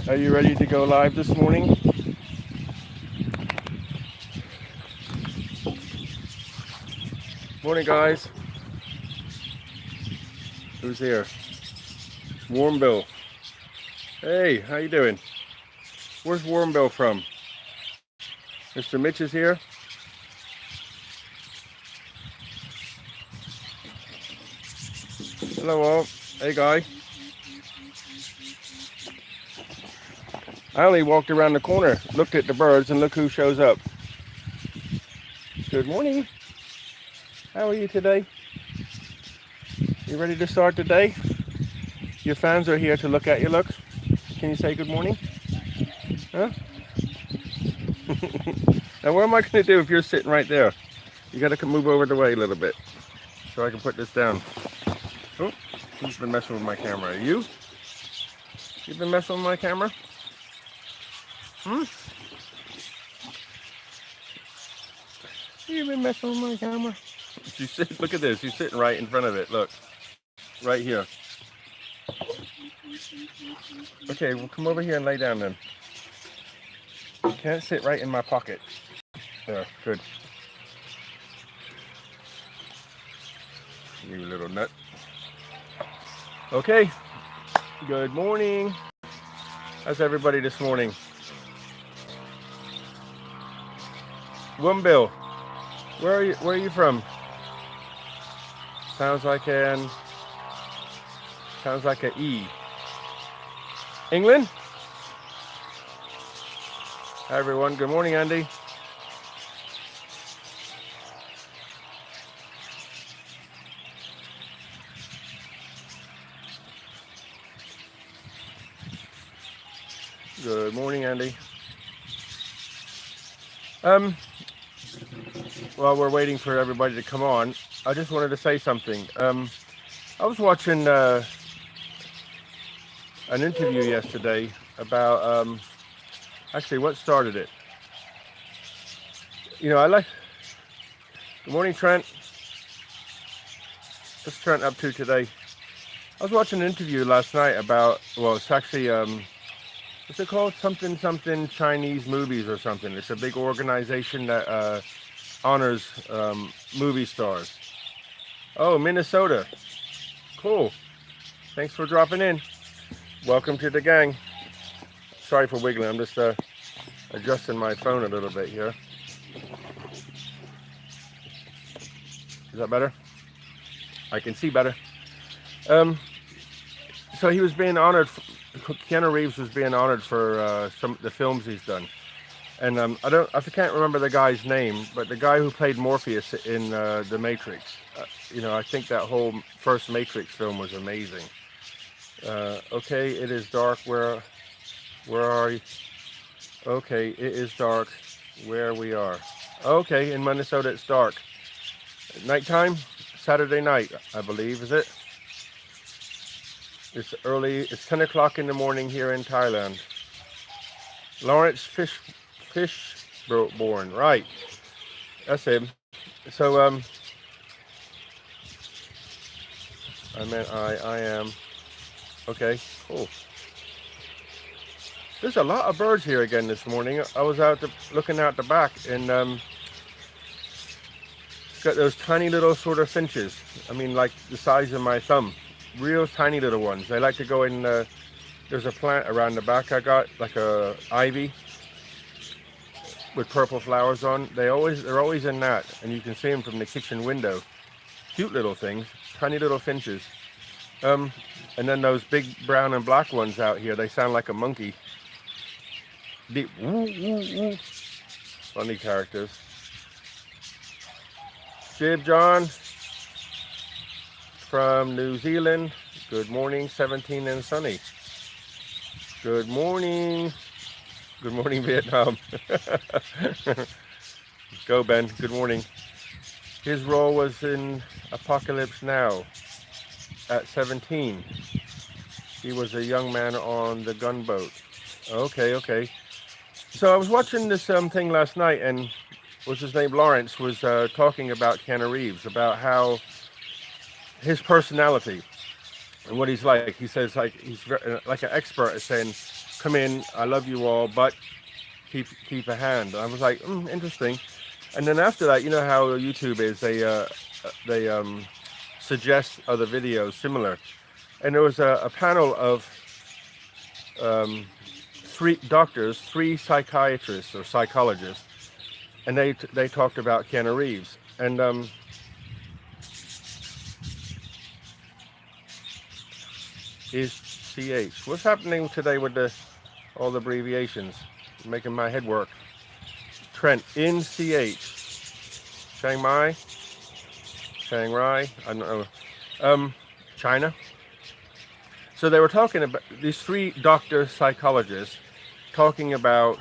Are you ready to go live this morning? Morning, guys. Who's here? Warm Bill. Hey, how you doing? Where's Warm Bill from? Mr. Mitch is here. Hello all. Hey, guy. I only walked around the corner, looked at the birds, and look who shows up. Good morning. How are you today? You ready to start the day? Your fans are here to look at you. Look. Can you say good morning? Huh? Now, what am I going to do if you're sitting right there? You got to move over the way a little bit so I can put this down. Oh, who's been messing with my camera? You? You've been messing with my camera? You've been messing with my camera? Look at this. You're sitting right in front of it. Look. Right here. Okay, well, come over here and lay down then. You can't sit right in my pocket. There, good. You little nut. Okay. Good morning. How's everybody this morning? Wumbill, where are you from? Sounds like an E. England? Hi everyone. Good morning, Andy. Good morning, Andy. While we're waiting for everybody to come on, I just wanted to say something. I was watching an interview yesterday about actually what started it. You know, good morning, Trent. What's Trent up to today? I was watching an interview last night about, well, it's actually what's it called? Something Chinese movies or something. It's a big organization that honors movie stars. Oh, Minnesota. Cool. Thanks for dropping in. Welcome to the gang. Sorry for wiggling. I'm just adjusting my phone a little bit here. Is that better? I can see better. So he was being honored. Keanu Reeves was being honored for some of the films he's done. And I can't remember the guy's name, but the guy who played Morpheus in The Matrix. You know, I think that whole first Matrix film was amazing. Okay, it is dark. Where are you? Okay, it is dark where we are. Okay, in Minnesota it's dark. Nighttime? Saturday night, I believe, is it? It's early. It's 10 o'clock in the morning here in Thailand. Lawrence Fishborn, right? That's him. So I am. Okay, cool. There's a lot of birds here again this morning. I was out looking out the back and got those tiny little sort of finches. I mean, like the size of my thumb. Real tiny little ones. They like to go in. There's a plant around the back I got, like a ivy with purple flowers on. They're always in that, and you can see them from the kitchen window. Cute little things, tiny little finches. And then those big brown and black ones out here, they sound like a monkey. Deep woo woo woo. Funny characters. Jib John from New Zealand. Good morning, 17 and sunny. Good morning. Good morning, Vietnam. Go, Ben. Good morning. His role was in Apocalypse Now. At 17, he was a young man on the gunboat. Okay. So I was watching this thing last night, and what's his name? Lawrence was talking about Keanu Reeves, about how his personality and what he's like. He says like he's like an expert at saying come in, I love you all, but keep a hand. I was like, interesting. And then after that, you know how YouTube is, they suggest other videos similar. And there was a panel of three doctors, three psychiatrists or psychologists, and they talked about Keanu Reeves. And is CH. What's happening today with all the abbreviations? Making my head work. Trent, in CH. Chiang Mai, Chiang Rai, I don't know. China. So they were talking about these three doctor psychologists talking about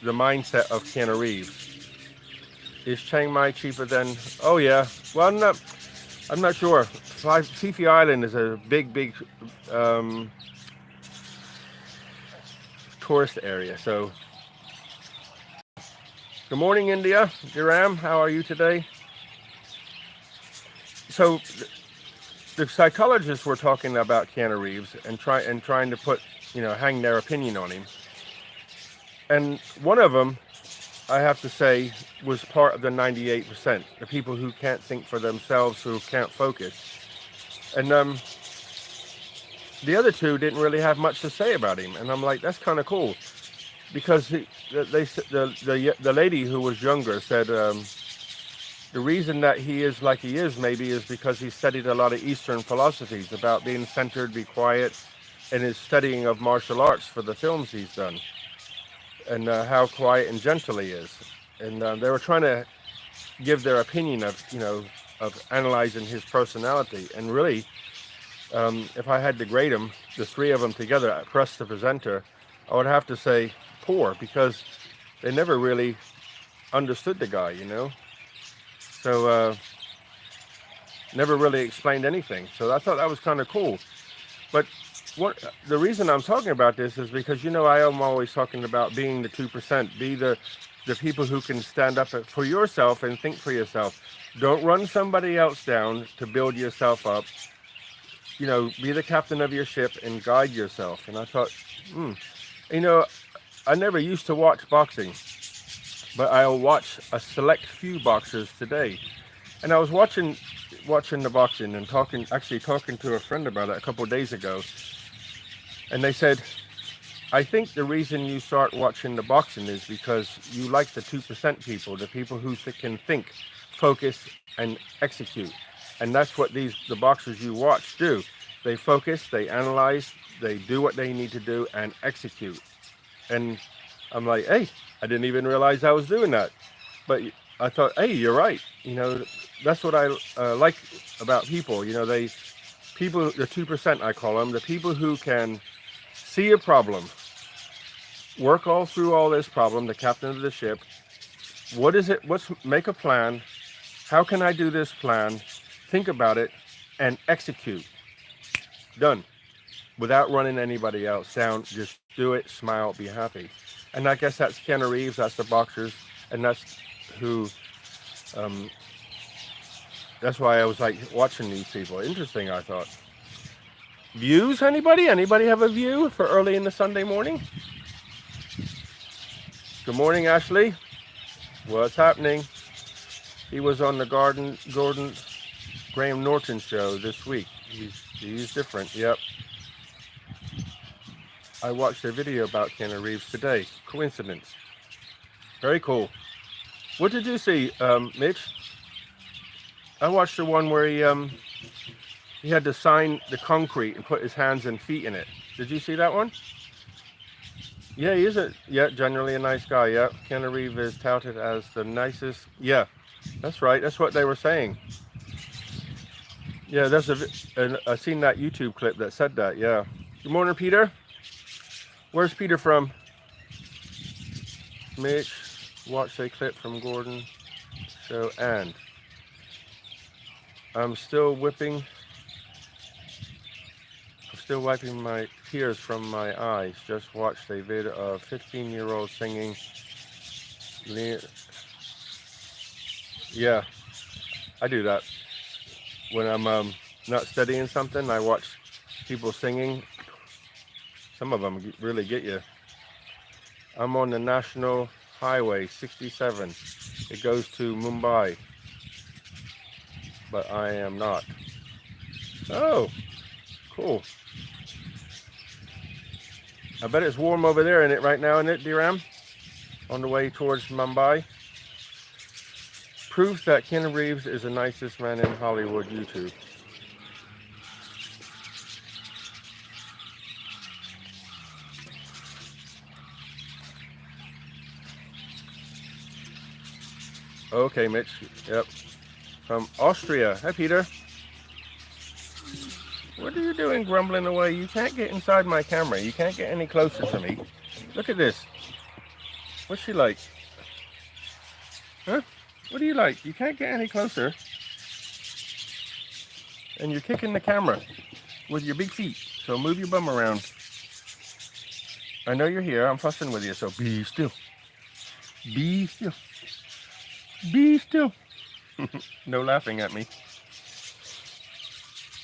the mindset of Keanu Reeves. Is Chiang Mai cheaper than? Oh yeah. Well, I'm not sure. Phi Island is a big tourist area. So, good morning, India. Jiram, how are you today? So, the psychologists were talking about Keanu Reeves and trying to put, hang their opinion on him. And one of them, I have to say, was part of the 98%, the people who can't think for themselves, who can't focus. And the other two didn't really have much to say about him. And I'm like, that's kind of cool. Because the lady who was younger said the reason that he is like he is maybe is because he studied a lot of Eastern philosophies about being centered, be quiet, and his studying of martial arts for the films he's done. And how quiet and gentle he is. And they were trying to give their opinion of analyzing his personality. And really, if I had to grade them, the three of them together, plus the presenter, I would have to say poor, because they never really understood the guy, So never really explained anything. So I thought that was kind of cool. But the reason I'm talking about this is because, I am always talking about being the 2%, be the people who can stand up for yourself and think for yourself. Don't run somebody else down to build yourself up. Be the captain of your ship and guide yourself. And I thought, I never used to watch boxing, but I'll watch a select few boxers today. And I was watching the boxing and talking to a friend about it a couple of days ago. And they said, I think the reason you start watching the boxing is because you like the 2% people, the people who can think, focus, and execute. And that's what the boxers you watch do. They focus, they analyze, they do what they need to do, and execute. And I'm like, hey, I didn't even realize I was doing that. But I thought, hey, you're right. That's what I like about people. The 2%, I call them, the people who can see a problem, work all through all this problem, the captain of the ship. What is it? Make a plan. How can I do this plan? Think about it and execute. Done. Without running anybody else down. Just do it, smile, be happy. And I guess that's Keanu Reeves, that's the boxers, and that's who, that's why I was like watching these people. Interesting, I thought. Views, anybody? Anybody have a view for early in the Sunday morning? Good morning, Ashley. What's happening? He was on the Gordon Graham Norton show this week. He's different, yep. I watched a video about Keanu Reeves today. Coincidence. Very cool. What did you see, Mitch? I watched the one where he had to sign the concrete and put his hands and feet in it. Did you see that one? Yeah, he is generally a nice guy. Yeah, Keanu Reeves is touted as the nicest. Yeah, that's right. That's what they were saying. Yeah, I seen that YouTube clip that said that. Yeah. Good morning, Peter. Where's Peter from? Mitch, watch a clip from Gordon show, and I'm still wiping my tears from my eyes. Just watched a video of 15-year-old singing. Yeah, I do that. When I'm not studying something, I watch people singing Some of them really get you. I'm on the National Highway 67. It goes to Mumbai, but I am not. Oh, cool. I bet it's warm over there in it right now, isn't it, D-Ram? On the way towards Mumbai. Proof that Ken Reeves is the nicest man in Hollywood, YouTube. Okay, Mitch. Yep. From Austria. Hi, Peter. What are you doing grumbling away? You can't get inside my camera. You can't get any closer to me. Look at this. What's she like? Huh? What do you like? You can't get any closer. And you're kicking the camera with your big feet. So move your bum around. I know you're here. I'm fussing with you. So be still. Be still. Be still. No laughing at me.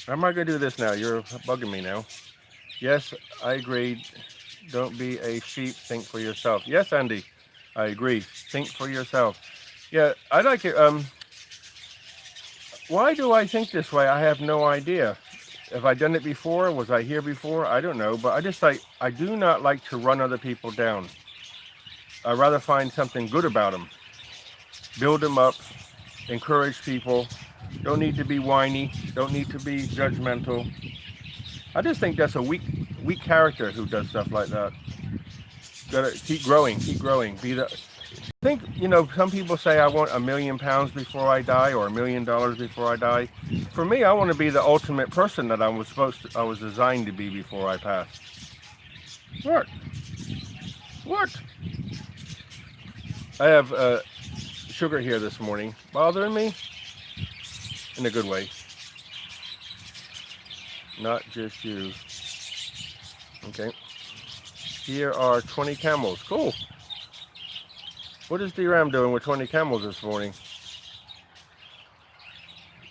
How am I going to do this now? You're bugging me now. Yes, I agree. Don't be a sheep. Think for yourself. Yes, Andy. I agree. Think for yourself. Yeah, I like it. Why do I think this way? I have no idea. Have I done it before? Was I here before? I don't know. But I do not like to run other people down. I'd rather find something good about them. Build them up. Encourage people. Don't need to be whiny. Don't need to be judgmental. I just think that's a weak character who does stuff like that. Gotta keep growing. I think, some people say I want £1 million before I die or $1 million before I die. For me, I want to be the ultimate person that I was designed to be before I pass. What? I have sugar here this morning, bothering me in a good way. Not just you. Okay. Here are 20 camels. Cool. What is D-Ram doing with 20 camels this morning?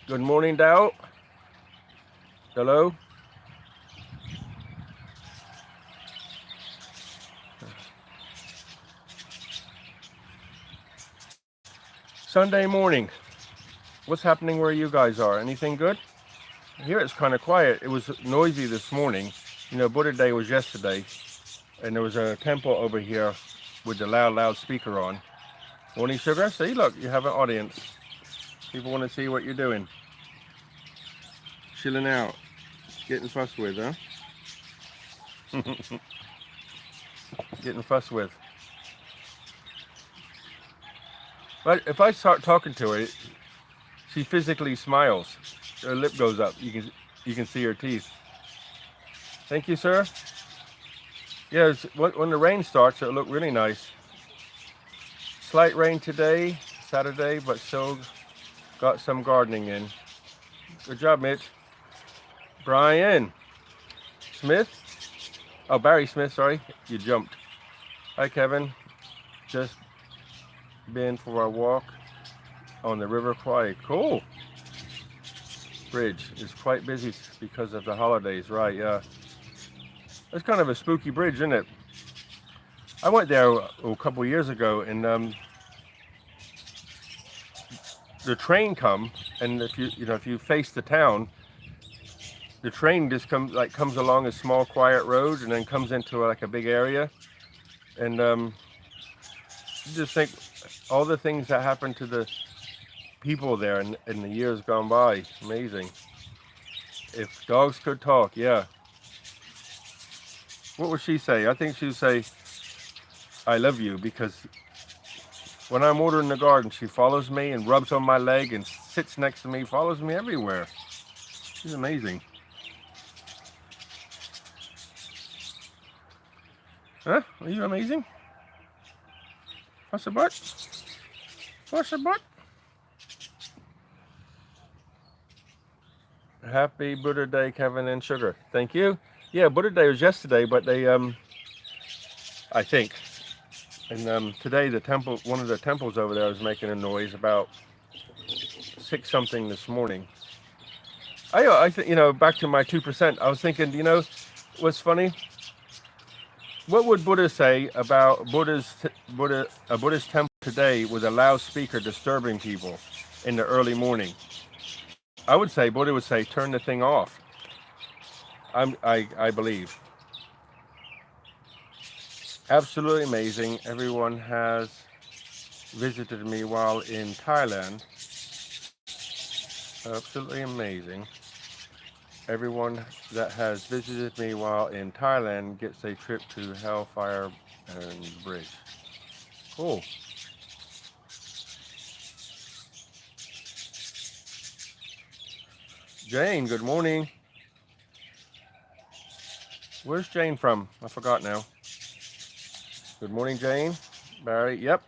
Good morning, Dow. Hello. Sunday morning. What's happening where you guys are? Anything good? Here it's kind of quiet. It was noisy this morning. Buddha Day was yesterday. And there was a temple over here with the loud speaker on. Morning, sugar. See, look, you have an audience. People want to see what you're doing. Chilling out. Getting fussed with, huh? Getting fussed with. But if I start talking to her, she physically smiles. Her lip goes up. You can see her teeth. Thank you, sir. Yeah, when the rain starts, it'll look really nice. Slight rain today, Saturday, but still got some gardening in. Good job, Mitch. Brian Smith. Oh, Barry Smith, sorry. You jumped. Hi, Kevin. Just been for a walk on the River Kwai. Cool. Bridge is quite busy because of the holidays, right? Yeah. It's kind of a spooky bridge, isn't it? I went there a couple of years ago, and the train come, and if you face the town, the train just comes along a small quiet road and then comes into like a big area, and you just think all the things that happened to the people there in the years gone by. Amazing. If dogs could talk, yeah. What would she say? I think she'd say, I love you, because when I'm watering the garden, she follows me and rubs on my leg and sits next to me, follows me everywhere. She's amazing. Huh? Are you amazing? What's a butt? What's a butt? Happy Buddha Day, Kevin and Sugar. Thank you. Yeah, Buddha Day was yesterday, but they, I think, and today one of the temples over there was making a noise about 6 something this morning. I think, back to my 2%, I was thinking, what's funny? What would Buddha say about a Buddhist temple today with a loudspeaker disturbing people in the early morning? I would say Buddha would say, turn the thing off. I believe. Absolutely amazing. Everyone has visited me while in Thailand. Absolutely amazing. Everyone that has visited me while in Thailand gets a trip to Hellfire and Bridge. Cool. Jane, good morning. Where's Jane from? I forgot now. Good morning, Jane. Barry, yep.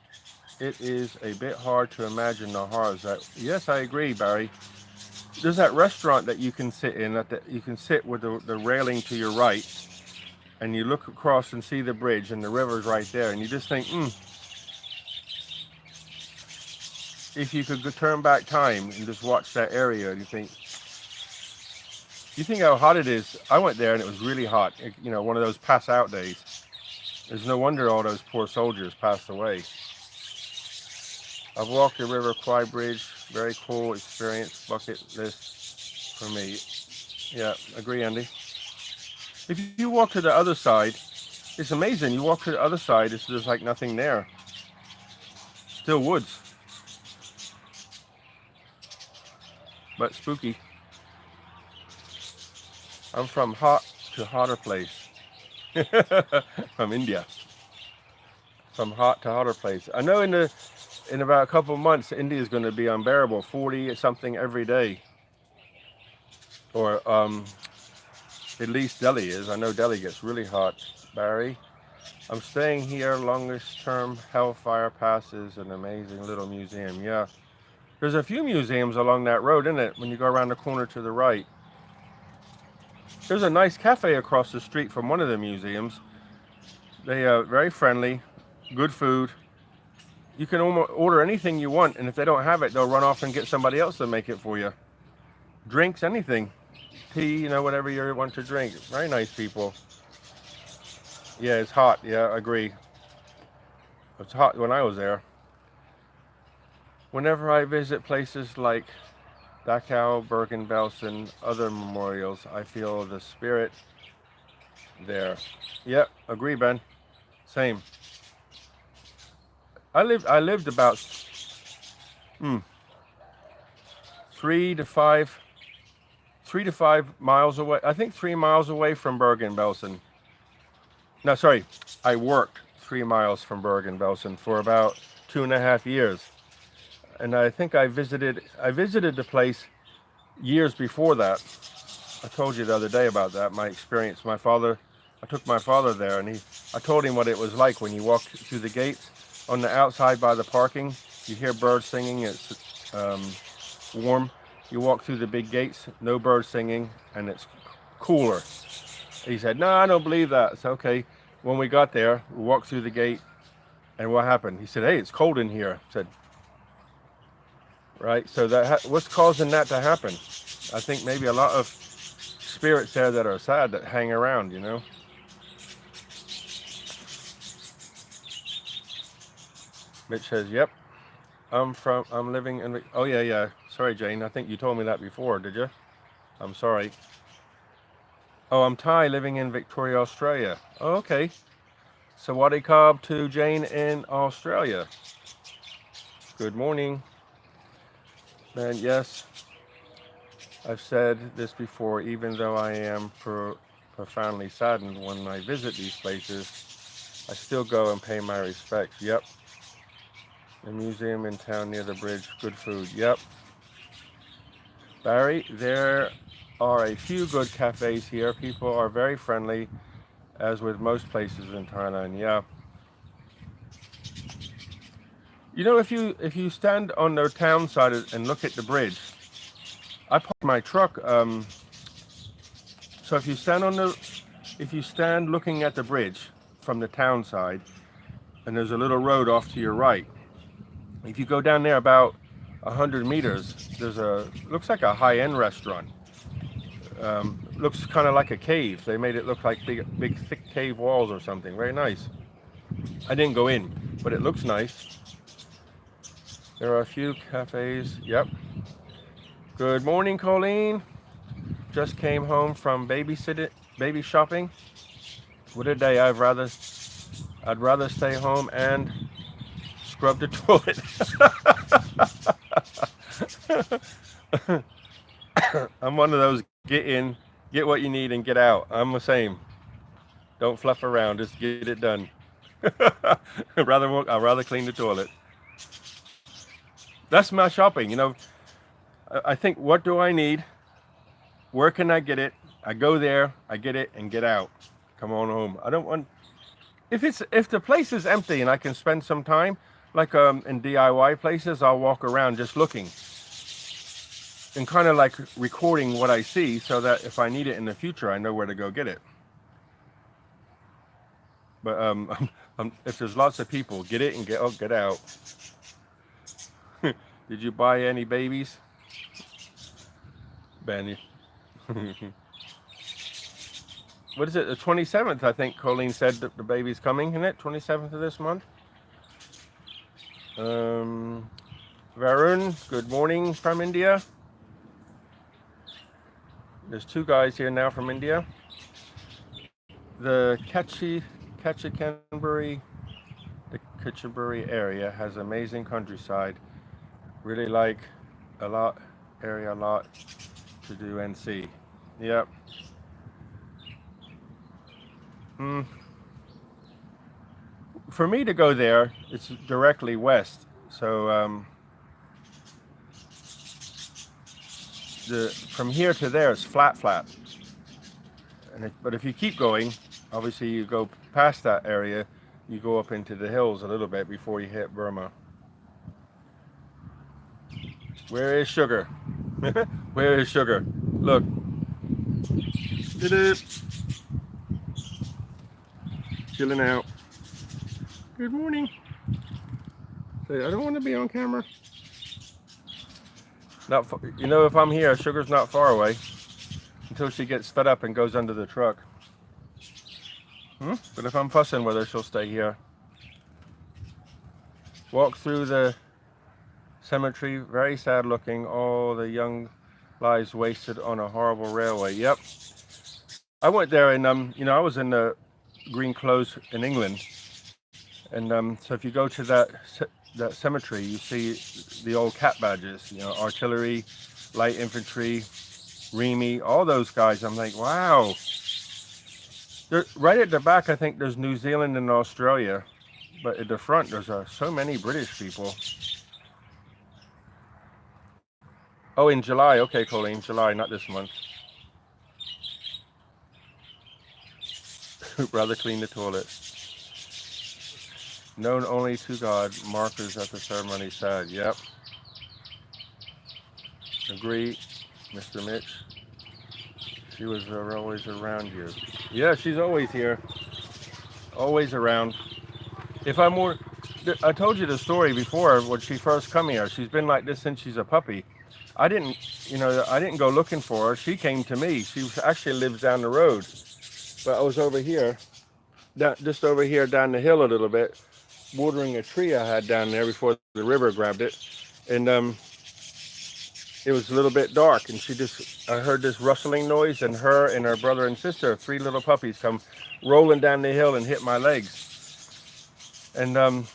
It is a bit hard to imagine the horrors that. Yes, I agree, Barry. There's that restaurant that you can sit in, you can sit with the railing to your right, and you look across and see the bridge, and the river's right there, and you just think, if you could turn back time and just watch that area, you think how hot it is. I went there and it was really hot. One of those pass out days. There's no wonder all those poor soldiers passed away. I've walked the River Kwai Bridge. Very cool experience. Bucket list for me. Yeah, agree, Andy. If you walk to the other side, it's amazing. You walk to the other side, there's like nothing there. Still woods. But spooky. I'm from hot to hotter place. From India. From hot to hotter place. I know in about a couple of months, India is going to be unbearable. 40 something every day. Or at least Delhi is. I know Delhi gets really hot. Barry, I'm staying here. Longest term Hellfire Pass is an amazing little museum. Yeah. There's a few museums along that road, isn't it? When you go around the corner to the right. There's a nice cafe across the street from one of the museums. They are very friendly, good food. You can order anything you want, and if they don't have it, they'll run off and get somebody else to make it for you. Drinks, anything. Tea, whatever you want to drink. Very nice people. Yeah, it's hot. Yeah, I agree. It's hot when I was there. Whenever I visit places like Dachau, Bergen-Belsen, other memorials, I feel the spirit there. Yep, agree, Ben. Same. I lived about 3 to 5 miles away. I think 3 miles away from Bergen-Belsen. No, sorry, I worked 3 miles from Bergen-Belsen for about 2.5 years. And I think I visited the place years before that. I told you the other day about that, my experience. I took my father there, and I told him what it was like when you walk through the gates. On the outside by the parking, you hear birds singing. It's warm. You walk through the big gates, no birds singing, and it's cooler. He said, no, I don't believe that. It's okay. When we got there, we walked through the gate, and what happened? He said, hey, it's cold in here. I said, right, so what's causing that to happen? I think maybe a lot of spirits there that are sad that hang around, Mitch says, yep, I'm living in, oh yeah, sorry Jane, I think you told me that before, did you? I'm sorry. Oh, I'm Thai, living in Victoria, Australia. Oh, okay. Sawadee Khab to Jane in Australia. Good morning. And yes, I've said this before, even though I am profoundly saddened when I visit these places, I still go and pay my respects. Yep. A museum in town near the bridge, good food. Yep. Barry, there are a few good cafes here. People are very friendly, as with most places in Thailand. Yeah. If you stand on the town side and look at the bridge, I parked my truck. So if you stand looking at the bridge from the town side, and there's a little road off to your right. If you go down there about 100 meters, looks like a high-end restaurant. Looks kind of like a cave. They made it look like big, thick cave walls or something. Very nice. I didn't go in, but it looks nice. There are a few cafes. Yep. Good morning, Colleen. Just came home from baby shopping. What a day! I'd rather stay home and scrub the toilet. I'm one of those get in, get what you need, and get out. I'm the same. Don't fluff around. Just get it done. I'd rather clean the toilet. That's my shopping. I think, what do I need? Where can I get it? I go there, I get it, and get out. Come on home. I don't want. If the place is empty and I can spend some time, like in DIY places, I'll walk around just looking and kind of like recording what I see, so that if I need it in the future, I know where to go get it. But if there's lots of people, get it and get out. Did you buy any babies, Benny? What is it? The 27th, I think Colleen said that the baby's coming, isn't it? 27th of this month. Varun, good morning from India. There's two guys here now from India. The Katchaburi area has amazing countryside. Really like a lot to do and see. Yep. For me to go there, it's directly west. So from here to there, it's flat. But if you keep going, obviously you go past that area, you go up into the hills a little bit before you hit Burma. Where is Sugar? Where is Sugar? Look. Chilling out. Good morning. Say, I don't want to be on camera. If I'm here, Sugar's not far away until she gets fed up and goes under the truck. But if I'm fussing with her, she'll stay here. Walk through the cemetery, very sad looking. All the young lives wasted on a horrible railway. Yep. I went there and I was in the Green Close in England, and so if you go to that cemetery, you see the old cat badges. Artillery, light infantry, Remy, all those guys. I'm like, wow. Right at the back, I think there's New Zealand and Australia, but at the front, there's so many British people. Oh, in July. Okay, Colleen, July, not this month. Rather clean the toilet. Known only to God, markers at the ceremony said. Yep. Agree, Mr. Mitch. She was always around you. Yeah, she's always here. Always around. I told you the story before when she first come here. She's been like this since she's a puppy. I didn't go looking for her. She came to me. She actually lives down the road. But I was over here, just over here down the hill a little bit, watering a tree I had down there before the river grabbed it. And it was a little bit dark, and I heard this rustling noise, and her and her brother and sister, 3 little puppies, come rolling down the hill and hit my legs. And I'm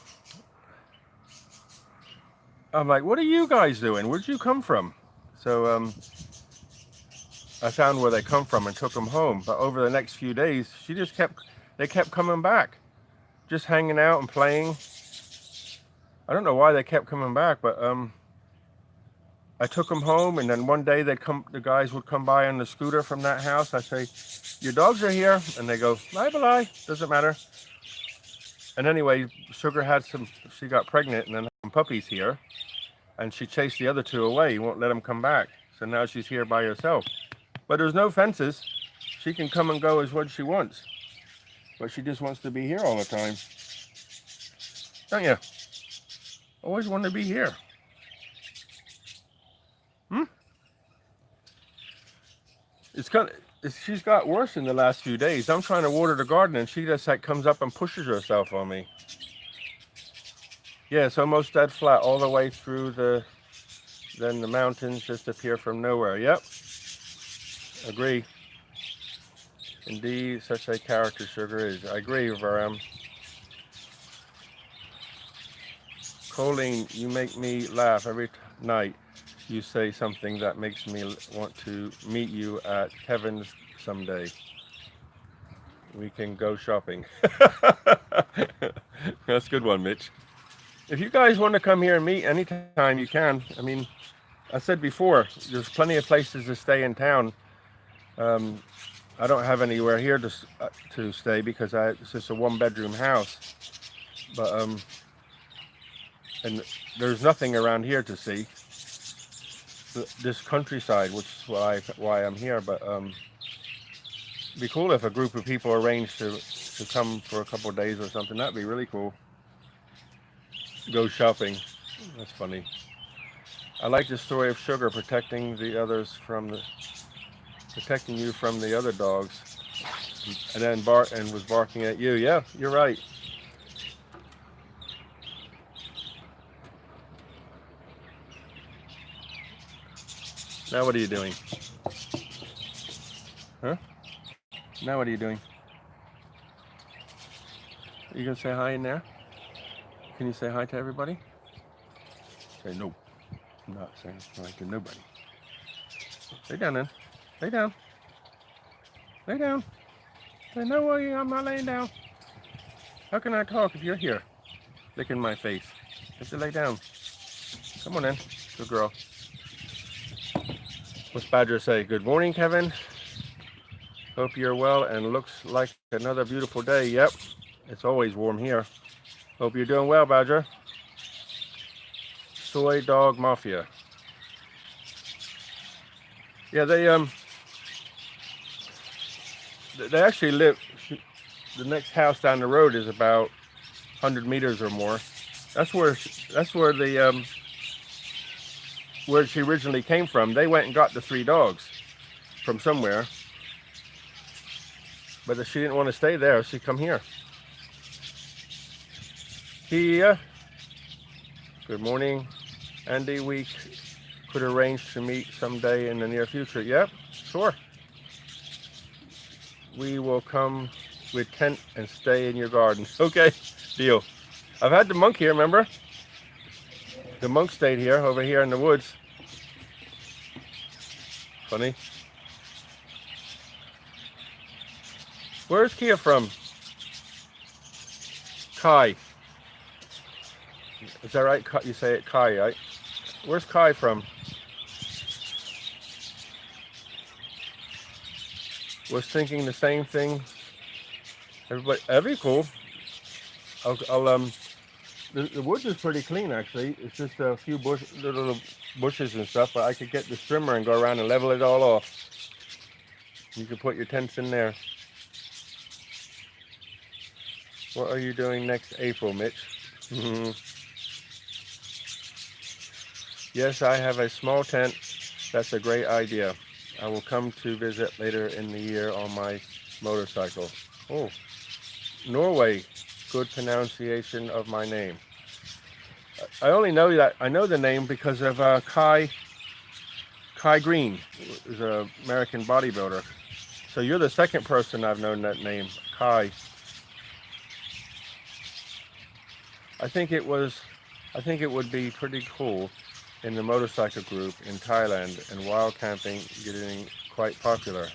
like, what are you guys doing? Where'd you come from? So I found where they come from and took them home. But over the next few days, they kept coming back, just hanging out and playing. I don't know why they kept coming back, but I took them home, and then one day the guys would come by on the scooter from that house. I say, your dogs are here, and they go, bye, doesn't matter. And anyway, Sugar she got pregnant and then had some puppies here, and she chased the other 2 away. Won't let them come back. So now she's here by herself. But there's no fences. She can come and go as what she wants. But she just wants to be here all the time. Don't you? Always want to be here. It's kind of, she's got worse in the last few days. I'm trying to water the garden and she just like comes up and pushes herself on me. Yeah, it's almost dead flat all the way through then the mountains just appear from nowhere. Yep, agree. Indeed, such a character sugar is. I agree, Varam. Colleen, you make me laugh every night. You say something that makes me want to meet you at Kevin's someday. We can go shopping. That's a good one, Mitch. If you guys want to come here and meet anytime, you can. I mean, I said before, there's plenty of places to stay in town. Um, I don't have anywhere here to stay because it's just a one-bedroom house. But and there's nothing around here to see. This countryside, which is why I'm here. But it'd be cool if a group of people arranged to come for a couple of days or something. That'd be really cool. Go shopping. That's funny. I like the story of Sugar protecting you from the other dogs, and then was barking at you. Yeah, you're right. Now what are you doing? Huh? Now what are you doing? Are you gonna say hi in there? Can you say hi to everybody? Say no. I'm not saying hi to nobody. Lay down then. Lay down. Lay down. Say no way, I'm not laying down. How can I talk if you're here? Licking my face. You have to lay down. Come on then. Good girl. What's Badger say? Good morning, Kevin. Hope you're well and looks like another beautiful day. Yep. It's always warm here. Hope you're doing well, Badger. Soy Dog Mafia. Yeah, they actually live. The next house down the road is about 100 meters or more. That's where the where she originally came from. They went and got the 3 dogs from somewhere, but she didn't want to stay there. She come here. Here. Good morning, Andy. We could arrange to meet someday in the near future. Yep, sure. We will come with tent and stay in your garden. Okay, deal. I've had the monk here, remember? The monk stayed here, over here in the woods. Funny. Where's Kia from? Kai. Is that right? You say it Kai, right? Where's Kai from? Was thinking the same thing. Everybody, that'd be cool. The woods is pretty clean actually. It's just a few little bushes and stuff, but I could get the trimmer and go around and level it all off. You could put your tents in there. What are you doing next April, Mitch? Yes, I have a small tent. That's a great idea. I will come to visit later in the year on my motorcycle. Oh, Norway. Good pronunciation of my name. I only know that. I know the name because of Kai Green, who's an American bodybuilder. So you're the second person I've known that name, Kai. I think it would be pretty cool in the motorcycle group in Thailand and wild camping getting quite popular.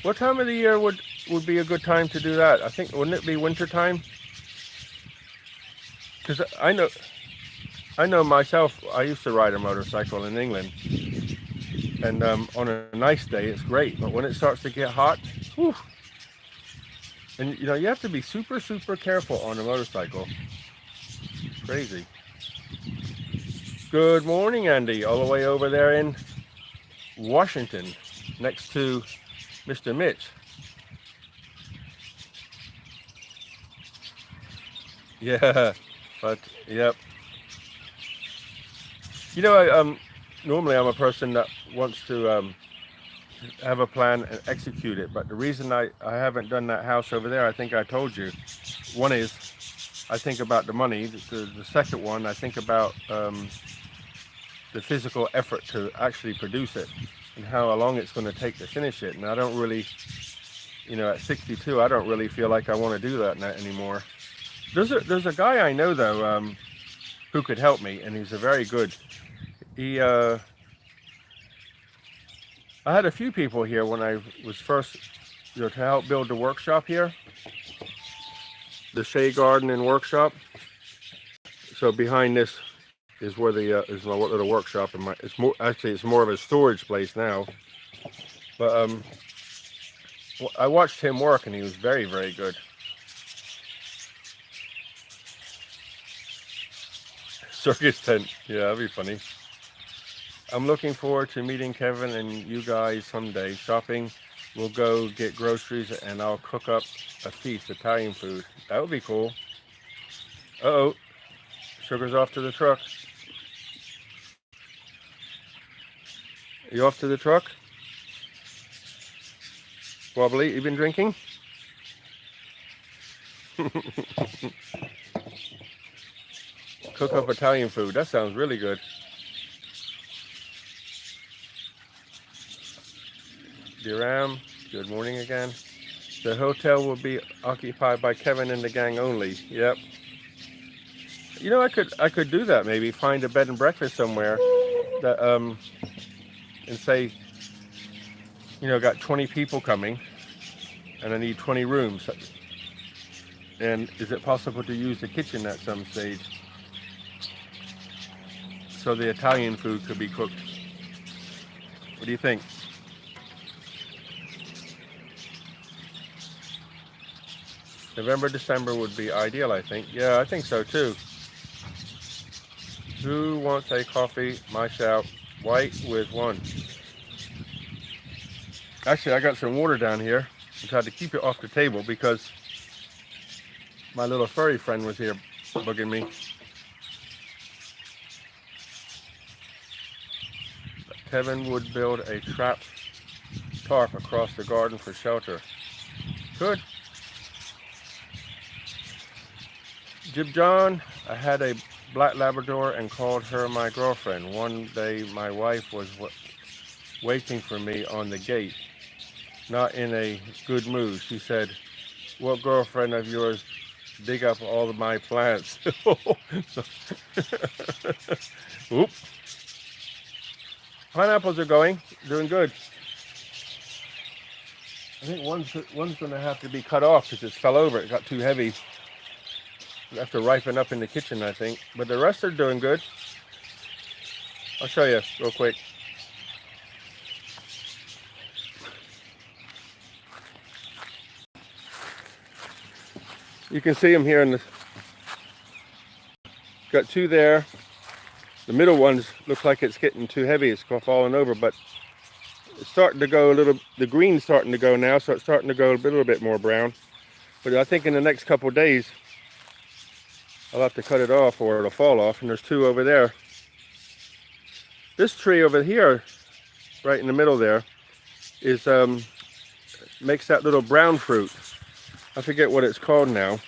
What time of the year would be a good time to do that? I think, wouldn't it be winter time? Because I know myself, I used to ride a motorcycle in England, and on a nice day it's great, but when it starts to get hot, whew, and you have to be super careful on a motorcycle. It's crazy. Good morning, Andy, all the way over there in Washington, next to Mr. Mitch. Yeah, but yep. Normally I'm a person that wants to have a plan and execute it. But the reason I haven't done that house over there, I think I told you. One is I think about the money. The second one, I think about the physical effort to actually produce it and how long it's going to take to finish it. And I don't really, at 62, I don't really feel like I want to do that anymore. There's a guy I know though who could help me, and he's a very good. He I had a few people here when I was first, to help build the workshop here, the shade garden and workshop. So behind this is where the is my little workshop, and it's more of a storage place now. But I watched him work, and he was very, very good. Circus tent, yeah, that'd be funny. I'm looking forward to meeting Kevin and you guys someday. Shopping, we'll go get groceries, and I'll cook up a feast, Italian food. That would be cool. Uh-oh, Sugar's off to the truck. You off to the truck? Wobbly, you been drinking? Cook up Italian food. That sounds really good. Diram, good morning again. The hotel will be occupied by Kevin and the gang only. Yep. I could do that maybe. Find a bed and breakfast somewhere that and say, got 20 people coming, and I need 20 rooms. And is it possible to use the kitchen at some stage so the Italian food could be cooked? What do you think? November, December would be ideal, I think. Yeah, I think so too. Who wants a coffee? My shout. White with one. Actually, I got some water down here. I tried to keep it off the table because my little furry friend was here bugging me. Kevin would build a tarp across the garden for shelter. Good. Jib John, I had a black Labrador and called her my girlfriend. One day my wife was waiting for me on the gate, not in a good mood. She said, "What girlfriend of yours dig up all of my plants?" Oop. Pineapples are doing good. I think one's going to have to be cut off because it fell over. It got too heavy. You have to ripen up in the kitchen, I think. But the rest are doing good. I'll show you real quick. You can see them here in the. Got two there. The middle ones look like it's getting too heavy. It's falling over, but it's starting to go a little. The green's starting to go now, so it's starting to go a little bit more brown. But I think in the next couple of days, I'll have to cut it off or it'll fall off. And there's two over there. This tree over here, right in the middle there, is makes that little brown fruit. I forget what it's called now.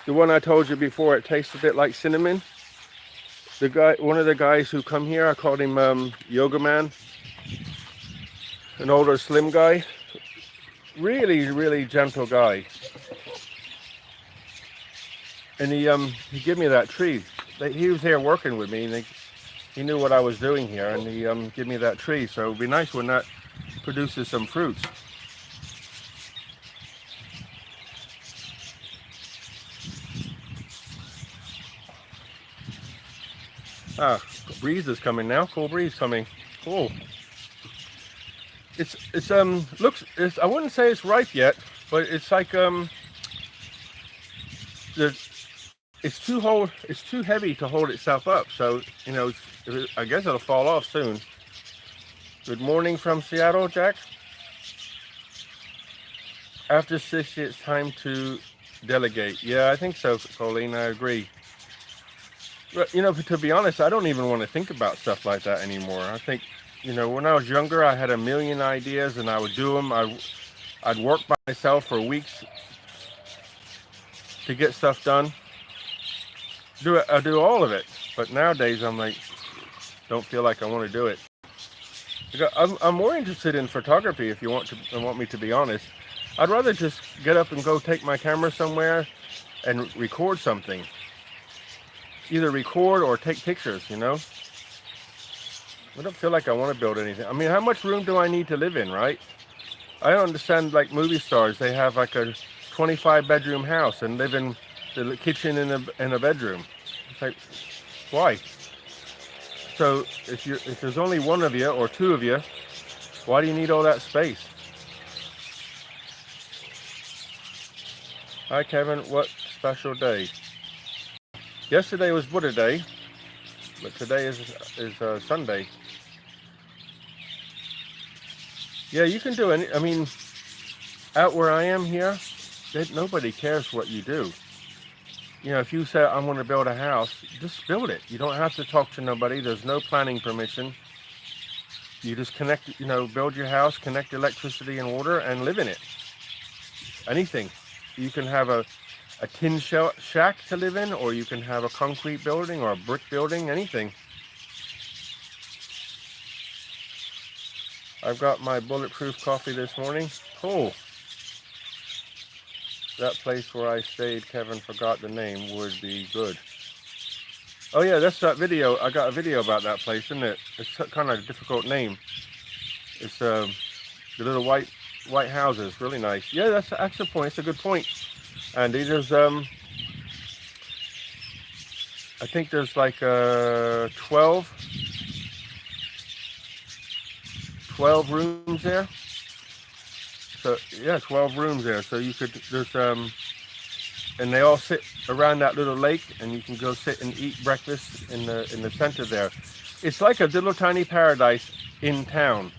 The one I told you before, it tastes a bit like cinnamon. One of the guys who come here, I called him Yoga Man. An older, slim guy. Really, really gentle guy. And he gave me that tree. He was here working with me, and he knew what I was doing here, and he gave me that tree. So it would be nice when that produces some fruits. Ah, breeze is coming now. Cool breeze coming. Cool. It's I wouldn't say it's ripe yet, but it's like it's too heavy to hold itself up. So I guess it'll fall off soon. Good morning from Seattle, Jack. After 60, it's time to delegate. Yeah, I think so, Colleen. I agree. But, to be honest, I don't even want to think about stuff like that anymore. I think, You know, when I was younger, I had a million ideas and I would do them. I'd work by myself for weeks to get stuff done. I do all of it. But nowadays, I'm like, don't feel like I want to do it. I'm more interested in photography, if you want me to be honest. I'd rather just get up and go take my camera somewhere and record something. Either record or take pictures, you know? I don't feel like I want to build anything. I mean, how much room do I need to live in, right? I don't understand, like movie stars, they have like a 25 bedroom house and live in the kitchen in a bedroom. It's like, why? So if there's only one of you or two of you, why do you need all that space? Hi Kevin, what special day? Yesterday was Buddha Day, but today is Sunday. Yeah, you can do any. I mean, out where I am here, nobody cares what you do. You know, if you say I'm going to build a house, just build it. You don't have to talk to nobody. There's no planning permission. You just connect, you know, build your house, connect electricity and water, and live in it. Anything. You can have a tin shack to live in, or you can have a concrete building or a brick building, anything. I've got my bulletproof coffee this morning. Cool. That place where I stayed, Kevin forgot the name, would be good. Oh yeah, that's that video. I got a video about that place, isn't it? It's kind of a difficult name. It's the little white houses, really nice. Yeah, that's a point. It's a good point. And there's I think there's like 12 rooms there. So yeah, 12 rooms there. So you could and they all sit around that little lake, and you can go sit and eat breakfast in the center there. It's like a little tiny paradise in town.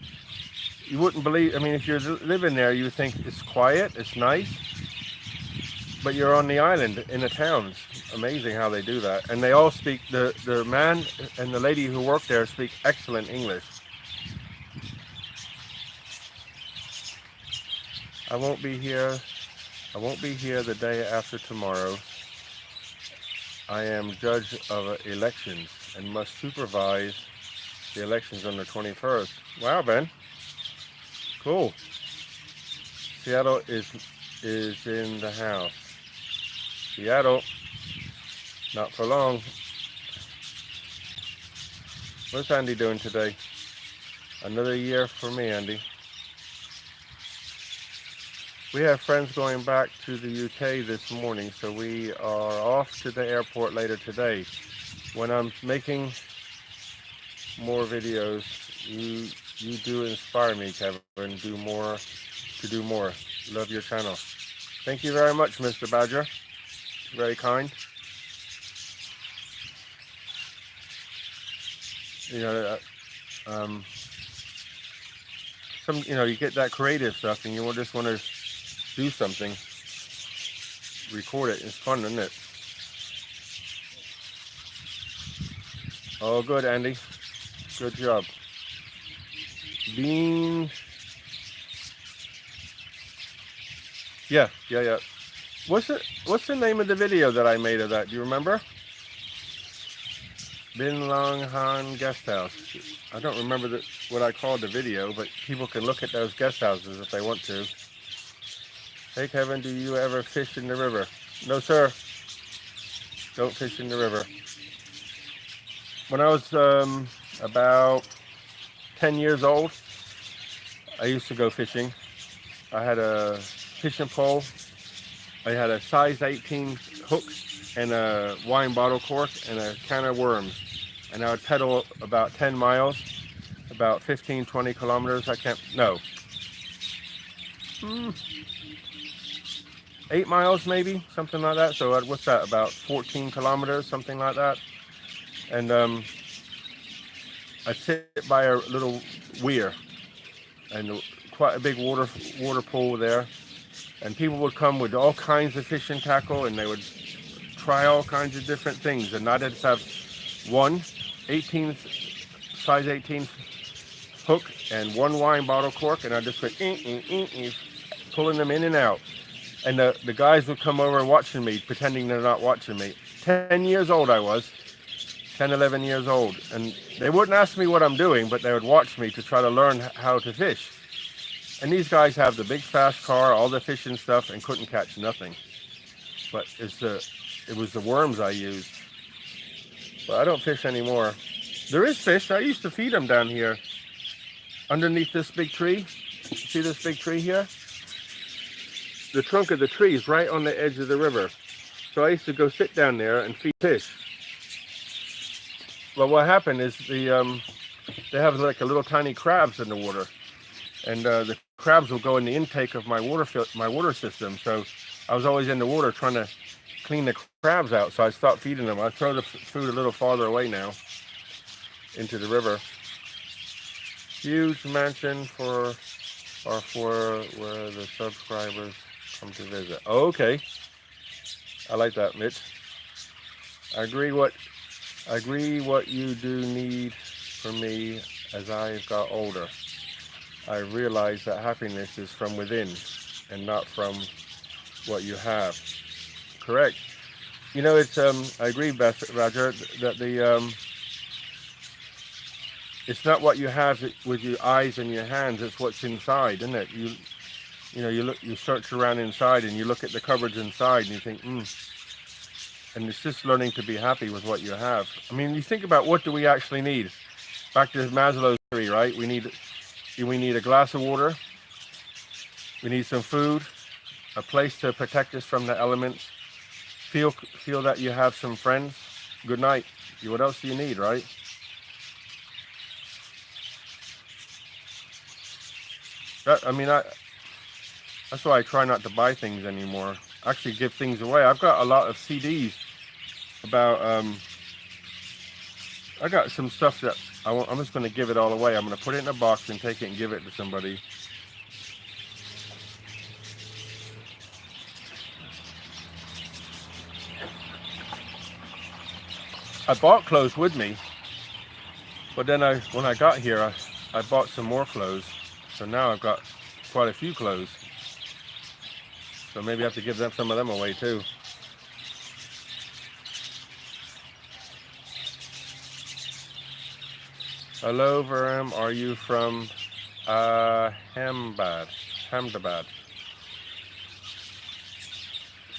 You wouldn't believe. I mean, if you're living there, you think it's quiet, it's nice, but you're on the island in a town. It's amazing how they do that, and they all speak. The man and the lady who work there speak excellent English. I won't be here the day after tomorrow. I am judge of elections and must supervise the elections on the 21st. Wow, Ben. Cool. Seattle is in the house. Seattle. Not for long. What's Andy doing today? Another year for me, Andy. We have friends going back to the UK this morning, so we are off to the airport later today. When I'm making more videos, you do inspire me, Kevin, to do more. Love your channel. Thank you very much, Mr. Badger. Very kind. You know, you get that creative stuff, and you just want to do something, record it. It's fun, isn't it? Oh, good, Andy. Good job. Bean. Yeah. What's the name of the video that I made of that? Do you remember? Bin Long Han Guest House. I don't remember what I called the video, but people can look at those guest houses if they want to. Hey Kevin, do you ever fish in the river? No, sir. Don't fish in the river. When I was about 10 years old, I used to go fishing. I had a fishing pole. I had a size 18 hook and a wine bottle cork and a can of worms. And I would pedal about 10 miles, about 15, 20 kilometers. 8 miles maybe, something like that. So what's that, about 14 kilometers, something like that. And I'd sit by a little weir and quite a big water pool there. And people would come with all kinds of fishing tackle, and they would try all kinds of different things. And I'd just have one size 18 hook and one wine bottle cork, and I just went pulling them in and out. And the guys would come over watching me, pretending they're not watching me. 10 years old I was, 10, 11 years old. And they wouldn't ask me what I'm doing, but they would watch me to try to learn how to fish. And these guys have the big fast car, all the fishing stuff, and couldn't catch nothing. But it was the worms I used. But I don't fish anymore. There is fish. I used to feed them down here, underneath this big tree. See this big tree here? The trunk of the tree is right on the edge of the river. So I used to go sit down there and feed fish. Well, what happened is they have like a little tiny crabs in the water, and the crabs will go in the intake of my water system. So I was always in the water trying to clean the crabs out. So I stopped feeding them. I throw the food a little farther away now into the river. Huge mansion for where the subscribers come to visit. Oh, okay. I like that, Mitch. I agree what you do need from me as I've got older. I realize that happiness is from within and not from what you have. Correct. You know, it's I agree, Roger, that it's not what you have with your eyes and your hands, it's what's inside, isn't it? You search around inside and you look at the cupboards inside and you think, and it's just learning to be happy with what you have. I mean, you think about, what do we actually need? Back to Maslow's theory, right? We need a glass of water. We need some food, a place to protect us from the elements. Feel that you have some friends. Good night. What else do you need, right? That's why I try not to buy things anymore. Actually give things away. I've got a lot of CDs about, I got some stuff that I'm just going to give it all away. I'm going to put it in a box and take it and give it to somebody. I bought clothes with me, but then when I got here, I bought some more clothes. So now I've got quite a few clothes. So maybe I have to give some of them away too. Hello, Varam. Are you from Ahmedabad?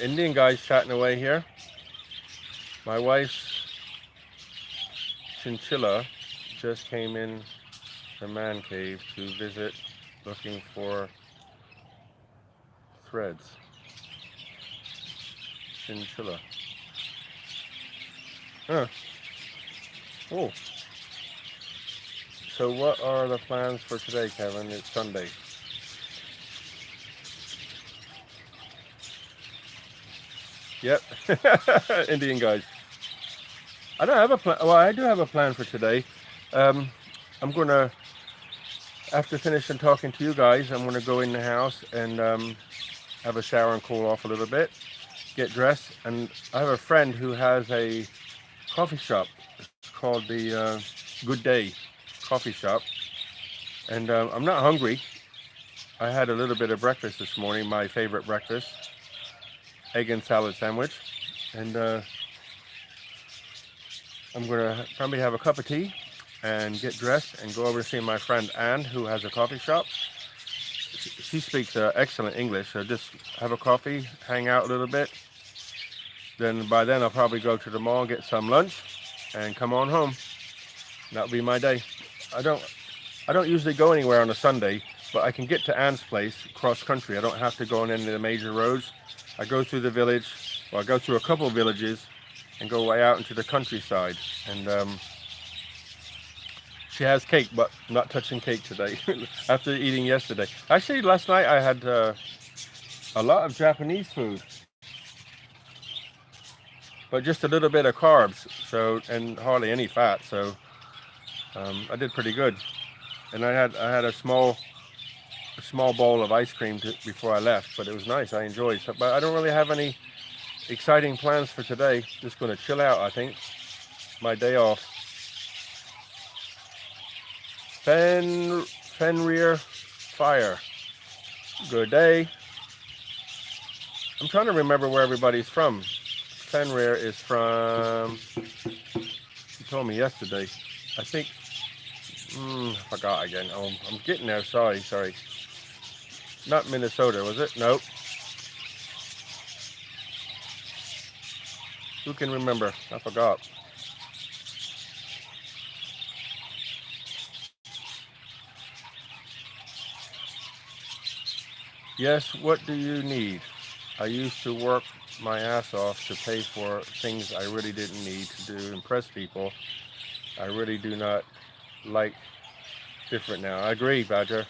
Indian guys chatting away here. My wife's chinchilla just came in the man cave to visit, looking for threads. Chinchilla. Huh. Oh. So what are the plans for today, Kevin? It's Sunday. Yep. Indian guys. I don't have a plan. Well, I do have a plan for today. I'm going to, after finishing talking to you guys, I'm going to go in the house and have a shower and cool off a little bit, get dressed. And I have a friend who has a coffee shop. It's called the Good Day Coffee Shop. And I'm not hungry. I had a little bit of breakfast this morning, my favorite breakfast, egg and salad sandwich. And I'm going to probably have a cup of tea and get dressed and go over to see my friend Anne, who has a coffee shop. She speaks excellent English, so just have a coffee, hang out a little bit. Then by then I'll probably go to the mall, get some lunch, and come on home. That'll be my day. I don't usually go anywhere on a Sunday, but I can get to Anne's place cross country. I don't have to go on any of the major roads. I go through the village, or I go through a couple of villages and go way out into the countryside. And she has cake, but I'm not touching cake today after eating yesterday. Actually, last night I had a lot of Japanese food, but just a little bit of carbs, and hardly any fat. So I did pretty good. And I had a small bowl of ice cream before I left, but it was nice. I enjoyed it. But I don't really have any exciting plans for today. Just going to chill out, I think. My day off. Fenrir Fire. Good day. I'm trying to remember where everybody's from. Fenrir is from, you told me yesterday. I think, I forgot again. Oh, I'm getting there. Sorry. Not Minnesota, was it? Nope. Who can remember? I forgot. Yes, what do you need? I used to work my ass off to pay for things I really didn't need to impress people. I really do not like different now. I agree, Badger.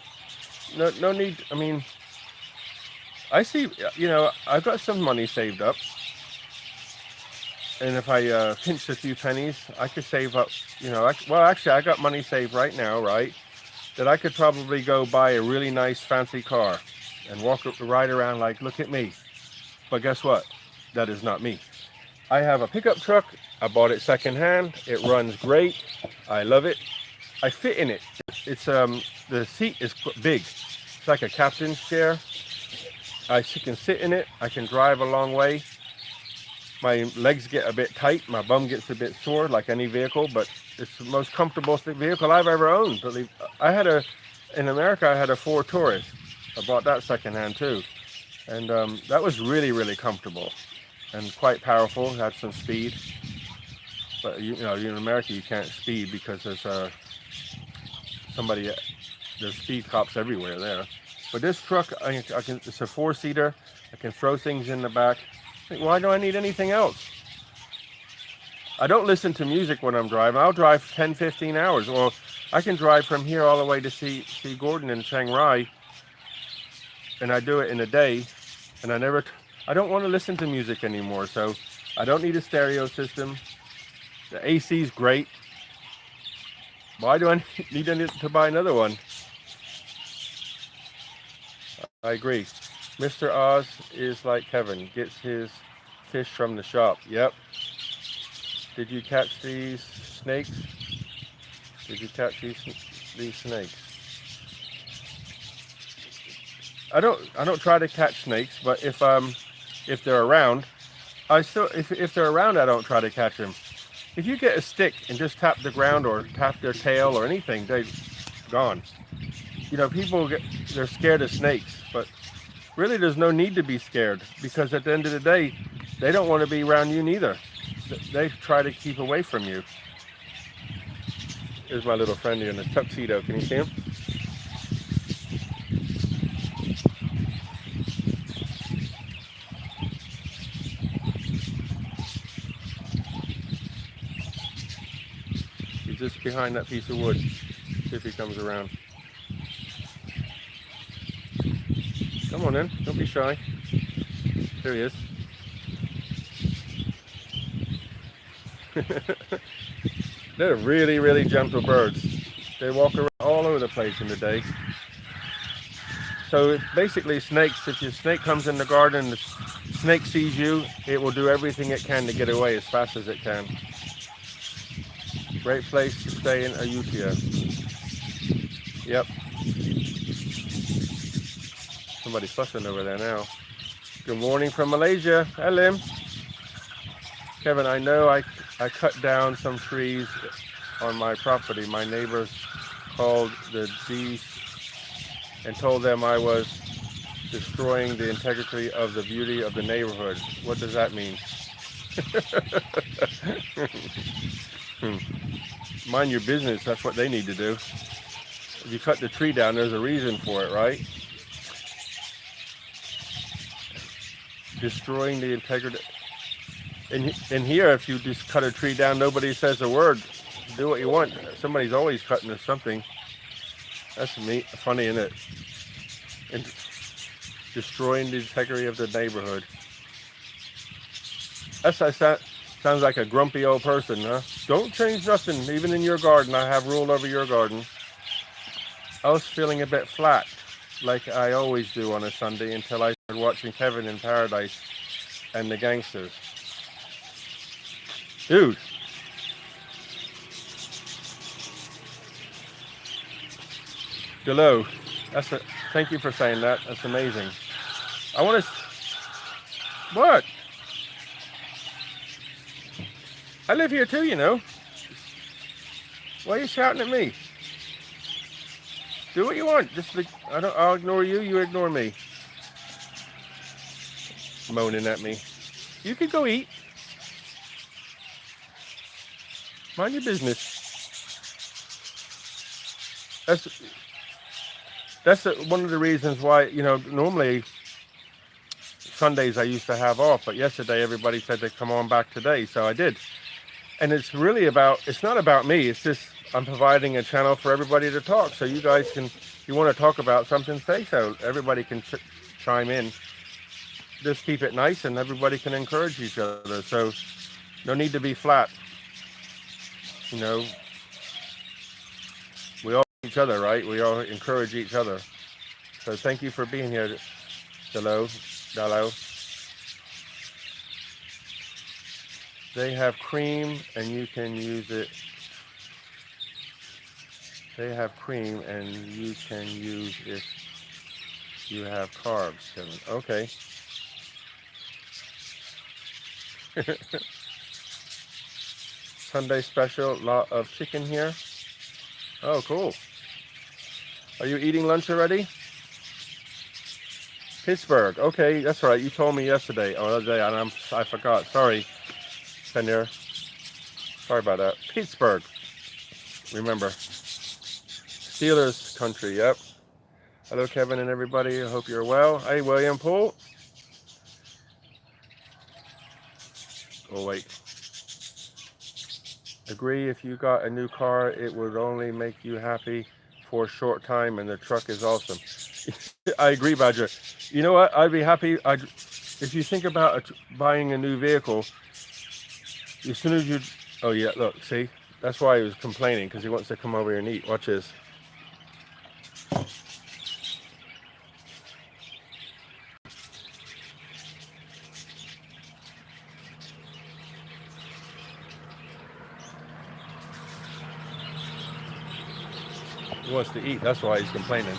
No need. I mean, I see. I've got some money saved up, and if I pinch a few pennies, I could save up. Actually, I got money saved right now, right? That I could probably go buy a really nice fancy car and ride around like, look at me. But guess what? That is not me. I have a pickup truck. I bought it secondhand. It runs great. I love it. I fit in it. It's the seat is big. It's like a captain's chair. I can sit in it. I can drive a long way. My legs get a bit tight. My bum gets a bit sore, like any vehicle. But it's the most comfortable vehicle I've ever owned. In America, I had a Ford Taurus. I bought that secondhand too, and that was really, really comfortable and quite powerful. Had some speed. But in America you can't speed because there's there's speed cops everywhere there. But this truck, it's a 4-seater. I can throw things in the back. Why do I need anything else? I don't listen to music when I'm driving. I'll drive 10, 15 hours. Or I can drive from here all the way to see Gordon in Chiang Rai. And I do it in a day. And I don't want to listen to music anymore. So I don't need a stereo system. The AC is great. Why do I need to buy another one? I agree. Mr. Oz is like Kevin. Gets his fish from the shop. Yep. Did you catch these snakes? Did you catch these snakes? I don't try to catch snakes, but if they're around, if they're around, I don't try to catch them. If you get a stick and just tap the ground or tap their tail or anything, they're gone. People they're scared of snakes, but really there's no need to be scared because at the end of the day, they don't want to be around you neither. They try to keep away from you. Here's my little friend here in a tuxedo. Can you see him? He's just behind that piece of wood. See if he comes around. Come on in. Don't be shy. There he is. They're really, really gentle birds. They walk around all over the place in the day. So basically snakes, if your snake comes in the garden, the snake sees you, it will do everything it can to get away as fast as it can. Great place to stay in Ayutthaya. Yep. Somebody's fussing over there now. Good morning from Malaysia. Hi, Lim. Kevin, I know I cut down some trees on my property. My neighbors called the D's and told them I was destroying the integrity of the beauty of the neighborhood. What does that mean? Mind your business. That's what they need to do. If you cut the tree down, there's a reason for it, right? Destroying the integrity. In here, if you just cut a tree down, nobody says a word. Do what you want. Somebody's always cutting or something. That's funny, isn't it? And destroying the integrity of the neighborhood. Sounds like a grumpy old person, huh? Don't change nothing, even in your garden. I have rule over your garden. I was feeling a bit flat, like I always do on a Sunday, until I started watching Kevin in Paradise and the Gangsters. Dude. Hello. Thank you for saying that. That's amazing. I want to. What? I live here too, you know. Why are you shouting at me? Do what you want. I'll ignore you. You ignore me. Moaning at me. You could go eat. Mind your business. That's one of the reasons why, normally Sundays I used to have off, but yesterday everybody said to come on back today, so I did. And it's not about me, it's just I'm providing a channel for everybody to talk, so you guys can, if you want to talk about something, say so. Everybody can chime in. Just keep it nice and everybody can encourage each other, so no need to be flat. We all each other, right? We all encourage each other. So thank you for being here, Dalo. They have cream and you can use it. They have cream and you can use if you have carbs, Kevin. Okay. Sunday special, lot of chicken here. Oh, cool. Are you eating lunch already? Pittsburgh. Okay, that's right. You told me yesterday or the other day, and I forgot. Sorry, Fenir. Sorry about that. Pittsburgh. Remember. Steelers country. Yep. Hello, Kevin and everybody. I hope you're well. Hey, William Poole. Oh, wait. Agree, if you got a new car, it would only make you happy for a short time, and the truck is awesome. I agree, Badger. You know what? I'd be happy. If you think about buying a new vehicle, as soon as you... Oh, yeah, look, see? That's why he was complaining, because he wants to come over here and eat. Watch this. He wants to eat. That's why he's complaining.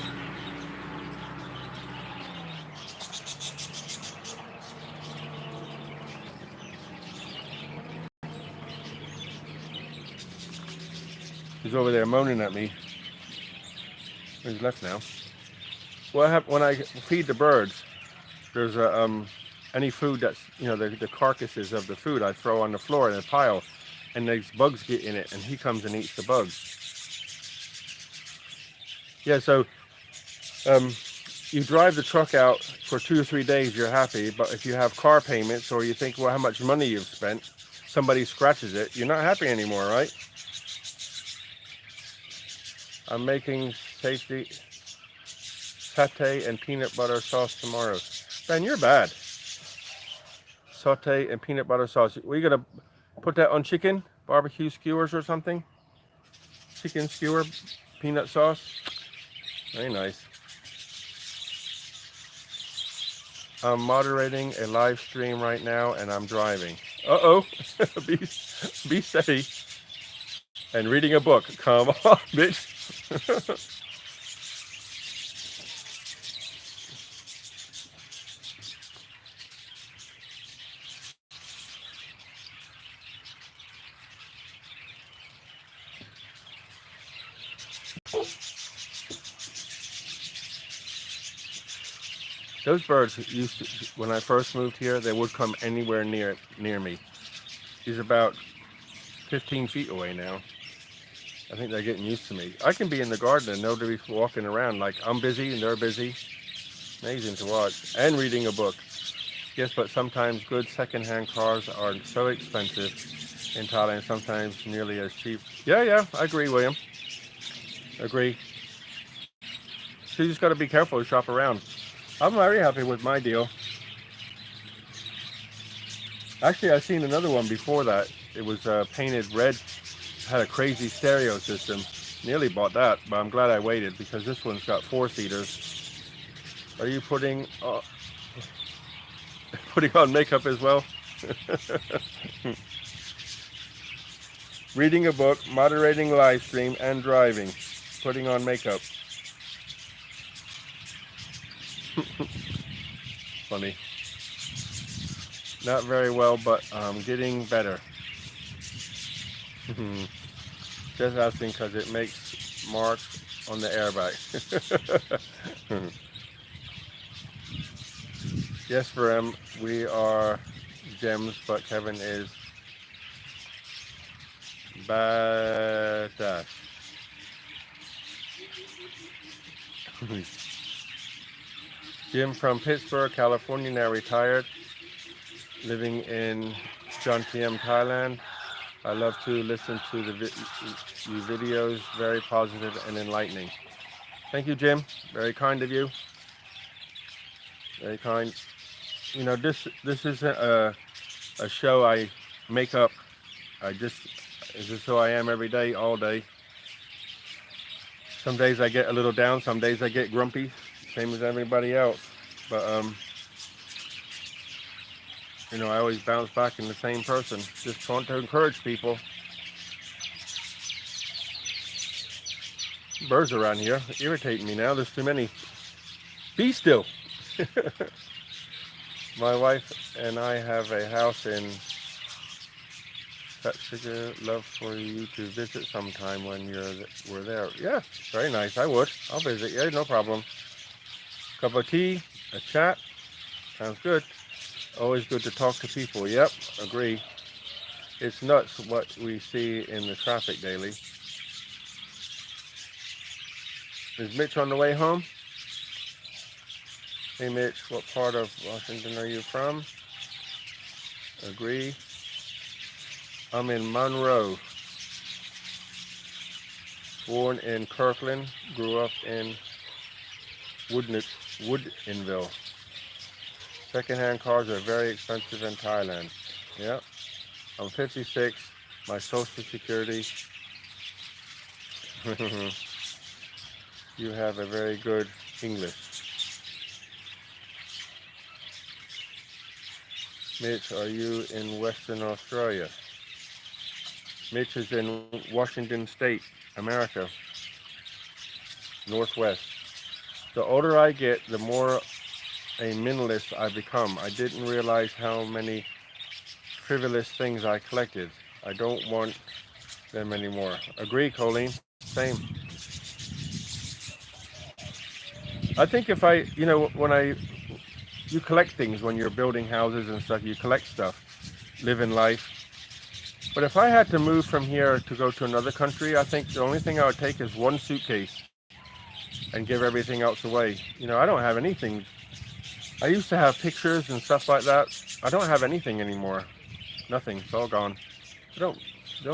He's over there moaning at me. He's left now. Well, when I feed the birds, there's any food that's, the carcasses of the food I throw on the floor in a pile, and these bugs get in it, and he comes and eats the bugs. Yeah, so you drive the truck out for 2 or 3 days, you're happy, but if you have car payments or you think, well, how much money you've spent, somebody scratches it, you're not happy anymore, right? I'm making satay and peanut butter sauce tomorrow. Ben, you're bad. Saute and peanut butter sauce. Were you going to put that on chicken? Barbecue skewers or something? Chicken skewer, peanut sauce? Very nice. I'm moderating a live stream right now and I'm driving. Uh-oh. Be steady. And reading a book. Come on, bitch. Those birds used to, when I first moved here, they would come anywhere near me. He's about 15 feet away now. I think they're getting used to me. I can be in the garden and nobody's walking around like I'm busy and they're busy. Amazing to watch. And reading a book. Yes, but sometimes good secondhand cars are so expensive in Thailand, sometimes nearly as cheap. Yeah, I agree, William. Agree. So you just got to be careful to shop around. I'm very happy with my deal. Actually, I've seen another one before that. It was painted red, had a crazy stereo system. Nearly bought that, but I'm glad I waited because this one's got 4-seaters. Are you putting on makeup as well? Reading a book, moderating live stream, and driving. Putting on makeup. Funny. Not very well, but getting better. Just asking because it makes marks on the airbag. Yes, for him, we are gems, but Kevin is badass. Jim from Pittsburgh, California, now retired, living in Jomtien, Thailand. I love to listen to the videos, very positive and enlightening. Thank you, Jim. Very kind of you. Very kind. You know, this isn't a show I make up. This is who I am every day, all day. Some days I get a little down. Some days I get grumpy, same as everybody else. But you know, I always bounce back in the same person. Just want to encourage people. Birds around here irritating me now. There's too many. Be still. My wife and I have a house in Such love for you to visit sometime when we're there. Yeah, very nice. I would. I'll visit. Yeah, no problem. Cup of tea, a chat. Sounds good. Always good to talk to people. Yep, agree. It's nuts what we see in the traffic daily. Is Mitch on the way home? Hey Mitch, what part of Washington are you from? Agree. I'm in Monroe. Born in Kirkland, grew up in Woodinville. Secondhand cars are very expensive in Thailand. Yep. I'm 56. My social security. You have a very good English. Mitch, are you in Western Australia? Mitch is in Washington State, America, Northwest. The older I get, the more a minimalist I become. I didn't realize how many frivolous things I collected. I don't want them anymore. Agree, Colleen. Same. I think if I, you know, you collect things when you're building houses and stuff, you collect stuff, living life. But if I had to move from here to go to another country, I think the only thing I would take is one suitcase and give everything else away. You know, I don't have anything. I used to have pictures and stuff like that. I don't have anything anymore. Nothing. It's all gone. I don't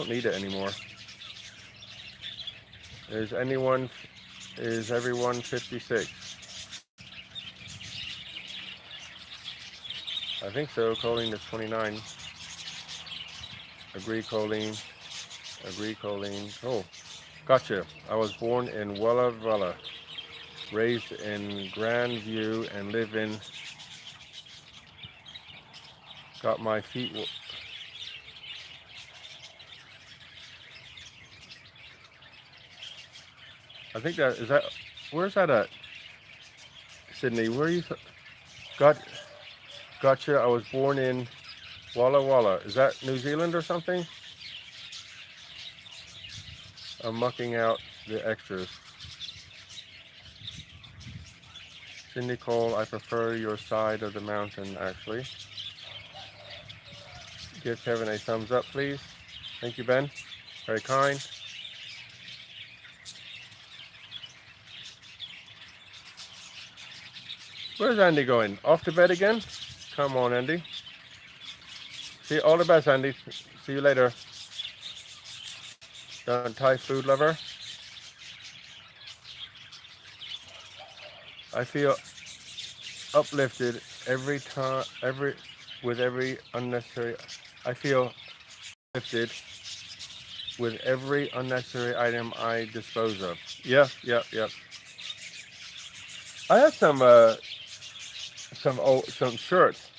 need it anymore. Is everyone 56? I think so. Colleen is 29. Agree, Colleen. Agree, Colleen. Oh, gotcha. I was born in Walla Walla, raised in Grandview, and live in. Got my feet. I think that is that. Where's that at? Sydney. Where are you? Gotcha. I was born in Walla Walla. Is that New Zealand or something? I'm mucking out the extras. Cindy Cole, I prefer your side of the mountain, actually. Give Kevin a thumbs up, please. Thank you, Ben. Very kind. Where's Andy going? Off to bed again? Come on, Andy. See, all the best, Andy. See you later. Thai food lover. I feel uplifted every time, with every unnecessary. I feel lifted with every unnecessary item I dispose of. Yeah. I have some shirts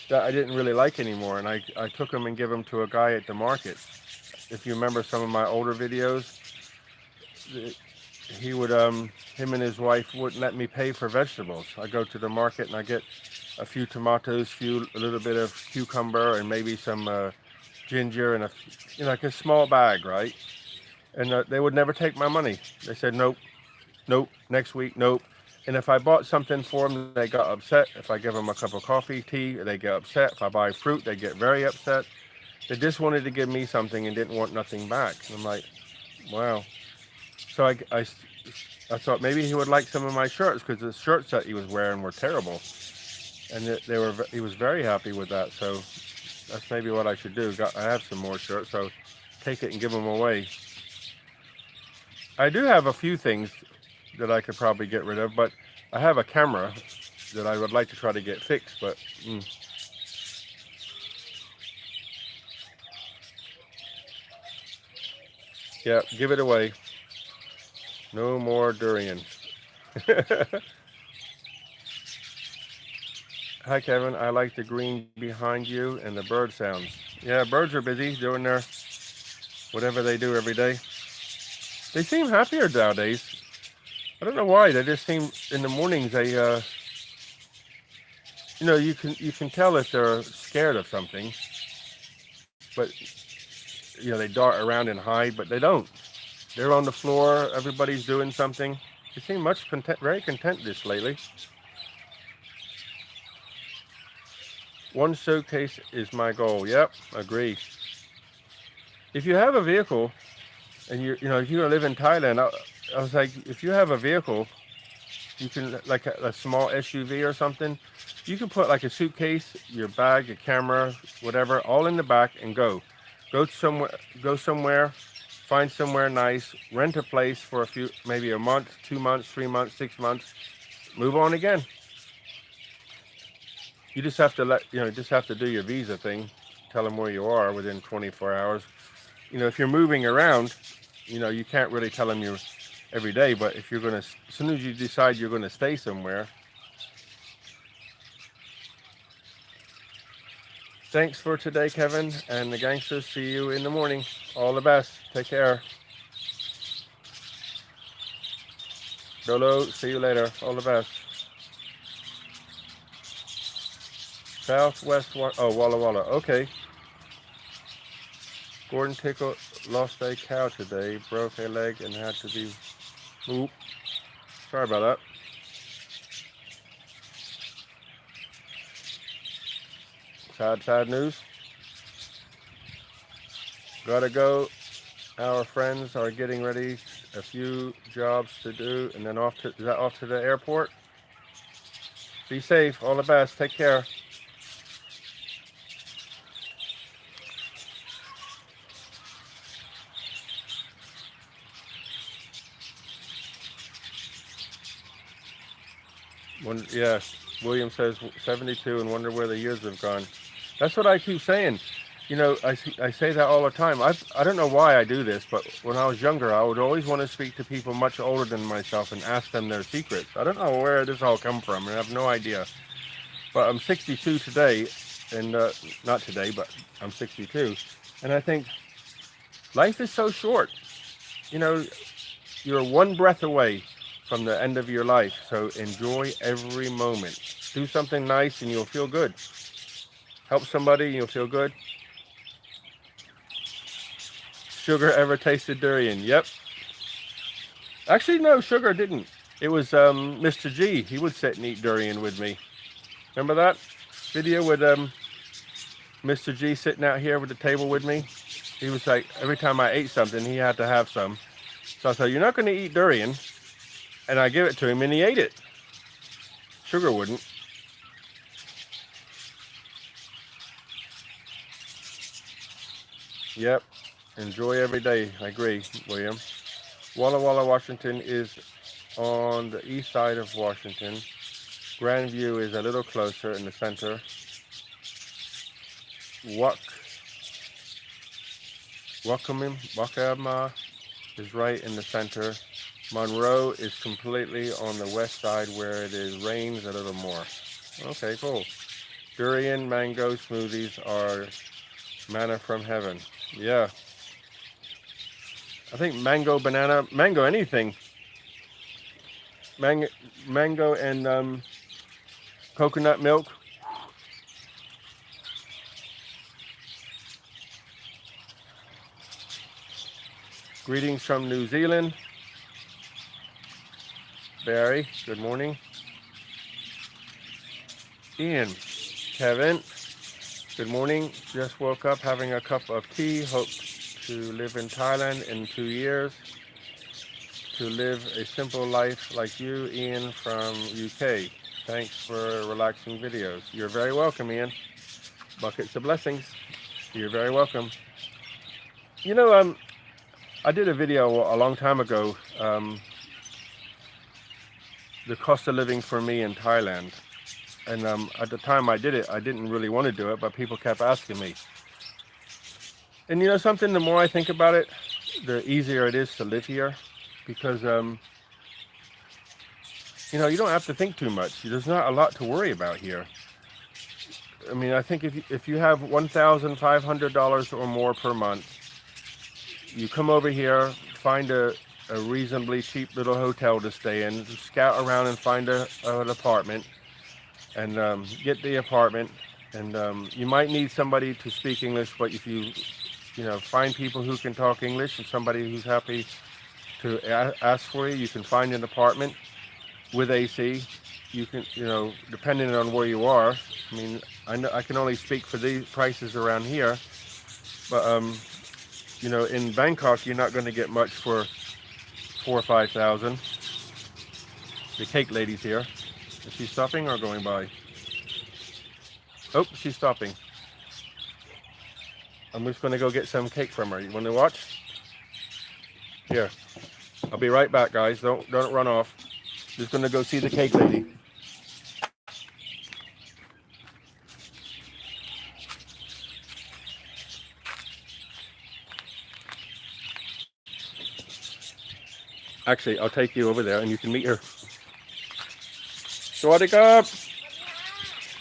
that I didn't really like anymore, and I took them and gave them to a guy at the market. If you remember some of my older videos, he would him and his wife wouldn't let me pay for vegetables. I go to the market and I get a few tomatoes, a little bit of cucumber, and maybe some ginger, and like a small bag, right? And they would never take my money. They said nope, nope, next week, nope. And if I bought something for them, they got upset. If I give them a cup of coffee, tea, they get upset. If I buy fruit, they get very upset. They just wanted to give me something and didn't want nothing back. And I'm like, wow. So I thought maybe he would like some of my shirts, because the shirts that he was wearing were terrible, and he was very happy with that. So that's maybe what I should do. I have some more shirts, so take it and give them away. I do have a few things that I could probably get rid of, but I have a camera that I would like to try to get fixed, but yeah, give it away. No more durian. Hi, Kevin. I like the green behind you and the bird sounds. Yeah, birds are busy doing their whatever they do every day. They seem happier nowadays. I don't know why. They just seem in the mornings. You can tell if they're scared of something, but they dart around and hide, but they don't. They're on the floor. Everybody's doing something. They seem very content this lately. One suitcase is my goal. Yep, agree. If you have a vehicle, and if you live in Thailand, I was like, if you have a vehicle, you can, like a small SUV or something, you can put like a suitcase, your bag, your camera, whatever, all in the back and go. Go somewhere, find somewhere nice, rent a place for maybe a month, 2 months, 3 months, 6 months, move on again. You just have to do your visa thing, tell them where you are within 24 hours. If you're moving around, you can't really tell them you're every day, but if as soon as you decide you're going to stay somewhere. Thanks for today, Kevin, and the gangsters. See you in the morning. All the best. Take care. Dolo, see you later. All the best. Southwest, Walla Walla. Okay. Gordon Tickle lost a cow today, broke a leg, and had to be. Oop. Sorry about that. Sad news. Gotta go. Our friends are getting ready. A few jobs to do, and then off to the airport. Be safe. All the best. Take care. Yes, William says 72 and wonder where the years have gone. That's what I keep saying. I say that all the time. I don't know why I do this, but when I was younger, I would always want to speak to people much older than myself and ask them their secrets. I don't know where this all come from, and I have no idea. But I'm 62 today, and not today, but I'm 62, and I think life is so short. You're one breath away from the end of your life, so enjoy every moment. Do something nice, and you'll feel good. Help somebody, and you'll feel good. Sugar ever tasted durian? Yep. Actually, no, Sugar didn't. It was Mr. G. He would sit and eat durian with me. Remember that video with Mr. G sitting out here with the table with me? He was like, every time I ate something, he had to have some. So I said, you're not going to eat durian. And I give it to him, and he ate it. Sugar wouldn't. Yep. Enjoy every day. I agree, William. Walla Walla, Washington is on the east side of Washington. Grandview is a little closer in the center. Wakama is right in the center. Monroe is completely on the west side where rains a little more. Okay, cool. Durian mango smoothies are manna from heaven. Yeah. I think mango, banana, mango, anything. mango and coconut milk. Greetings from New Zealand. Barry, good morning. Ian, Kevin, good morning. Just woke up having a cup of tea. Hope to live in Thailand in 2 years. To live a simple life like you, Ian from UK. Thanks for relaxing videos. You're very welcome, Ian. Buckets of blessings. You're very welcome. You know, I did a video a long time ago, the cost of living for me in Thailand. And at the time I did it, I didn't really want to do it, but people kept asking me. And you know something, the more I think about it, the easier it is to live here. Because, you know, you don't have to think too much. There's not a lot to worry about here. I mean, I think if you have $1,500 or more per month, you come over here, find a reasonably cheap little hotel to stay in, scout around and find an apartment, and get the apartment. And you might need somebody to speak English, but if you know, find people who can talk English and somebody who's happy to ask for you, you can find an apartment with AC. You can, you know, depending on where you are. I mean, I can only speak for these prices around here, but you know, in Bangkok, you're not going to get much for 4,000 or 5,000. The cake lady's here. Is she stopping or going by? Oh, she's stopping. I'm just going to go get some cake from her. You want to watch? Here. I'll be right back, guys. Don't run off. Just going to go see the cake lady. Actually, I'll take you over there and you can meet her. Sawadee-kap!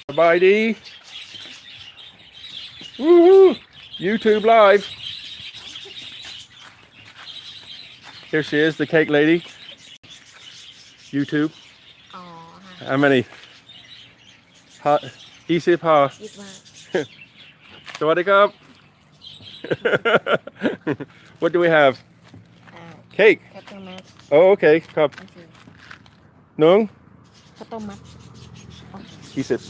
Bye-bye. Woohoo! YouTube live. Here she is, the cake lady. YouTube. How many? Isip ha. Sawadee-kap. What do we have? Cake. Oh, okay. Cup. Nung. Isip.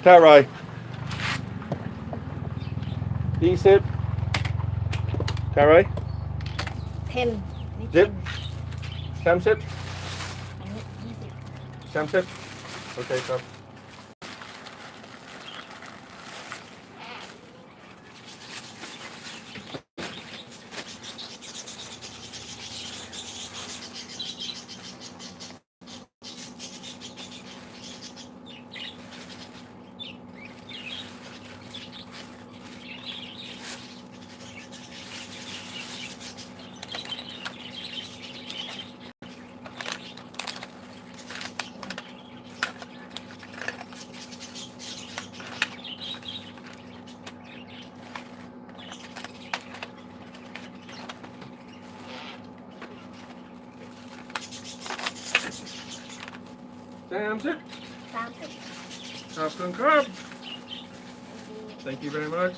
Tarai. Isip. Tarai. 10. Zip. Samsip. Samsip. Okay, cup. Samsip. Cup. Thank you very much.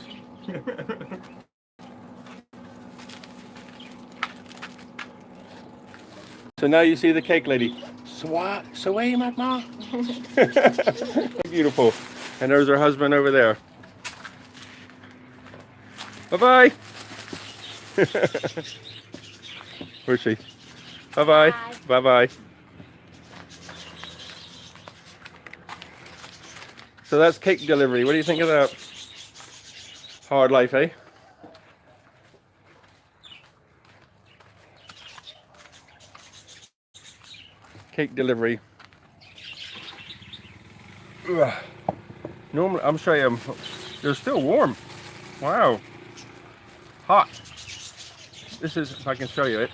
So now you see the cake lady. Sway, Mama. Beautiful. And there's her husband over there. Bye-bye. Where's she? Bye-bye. Bye-bye. So that's cake delivery. What do you think of that? Hard life, eh? Cake delivery. Ugh. Normally, I'm showing you, they're still warm. Wow. Hot. This is, if I can show you it.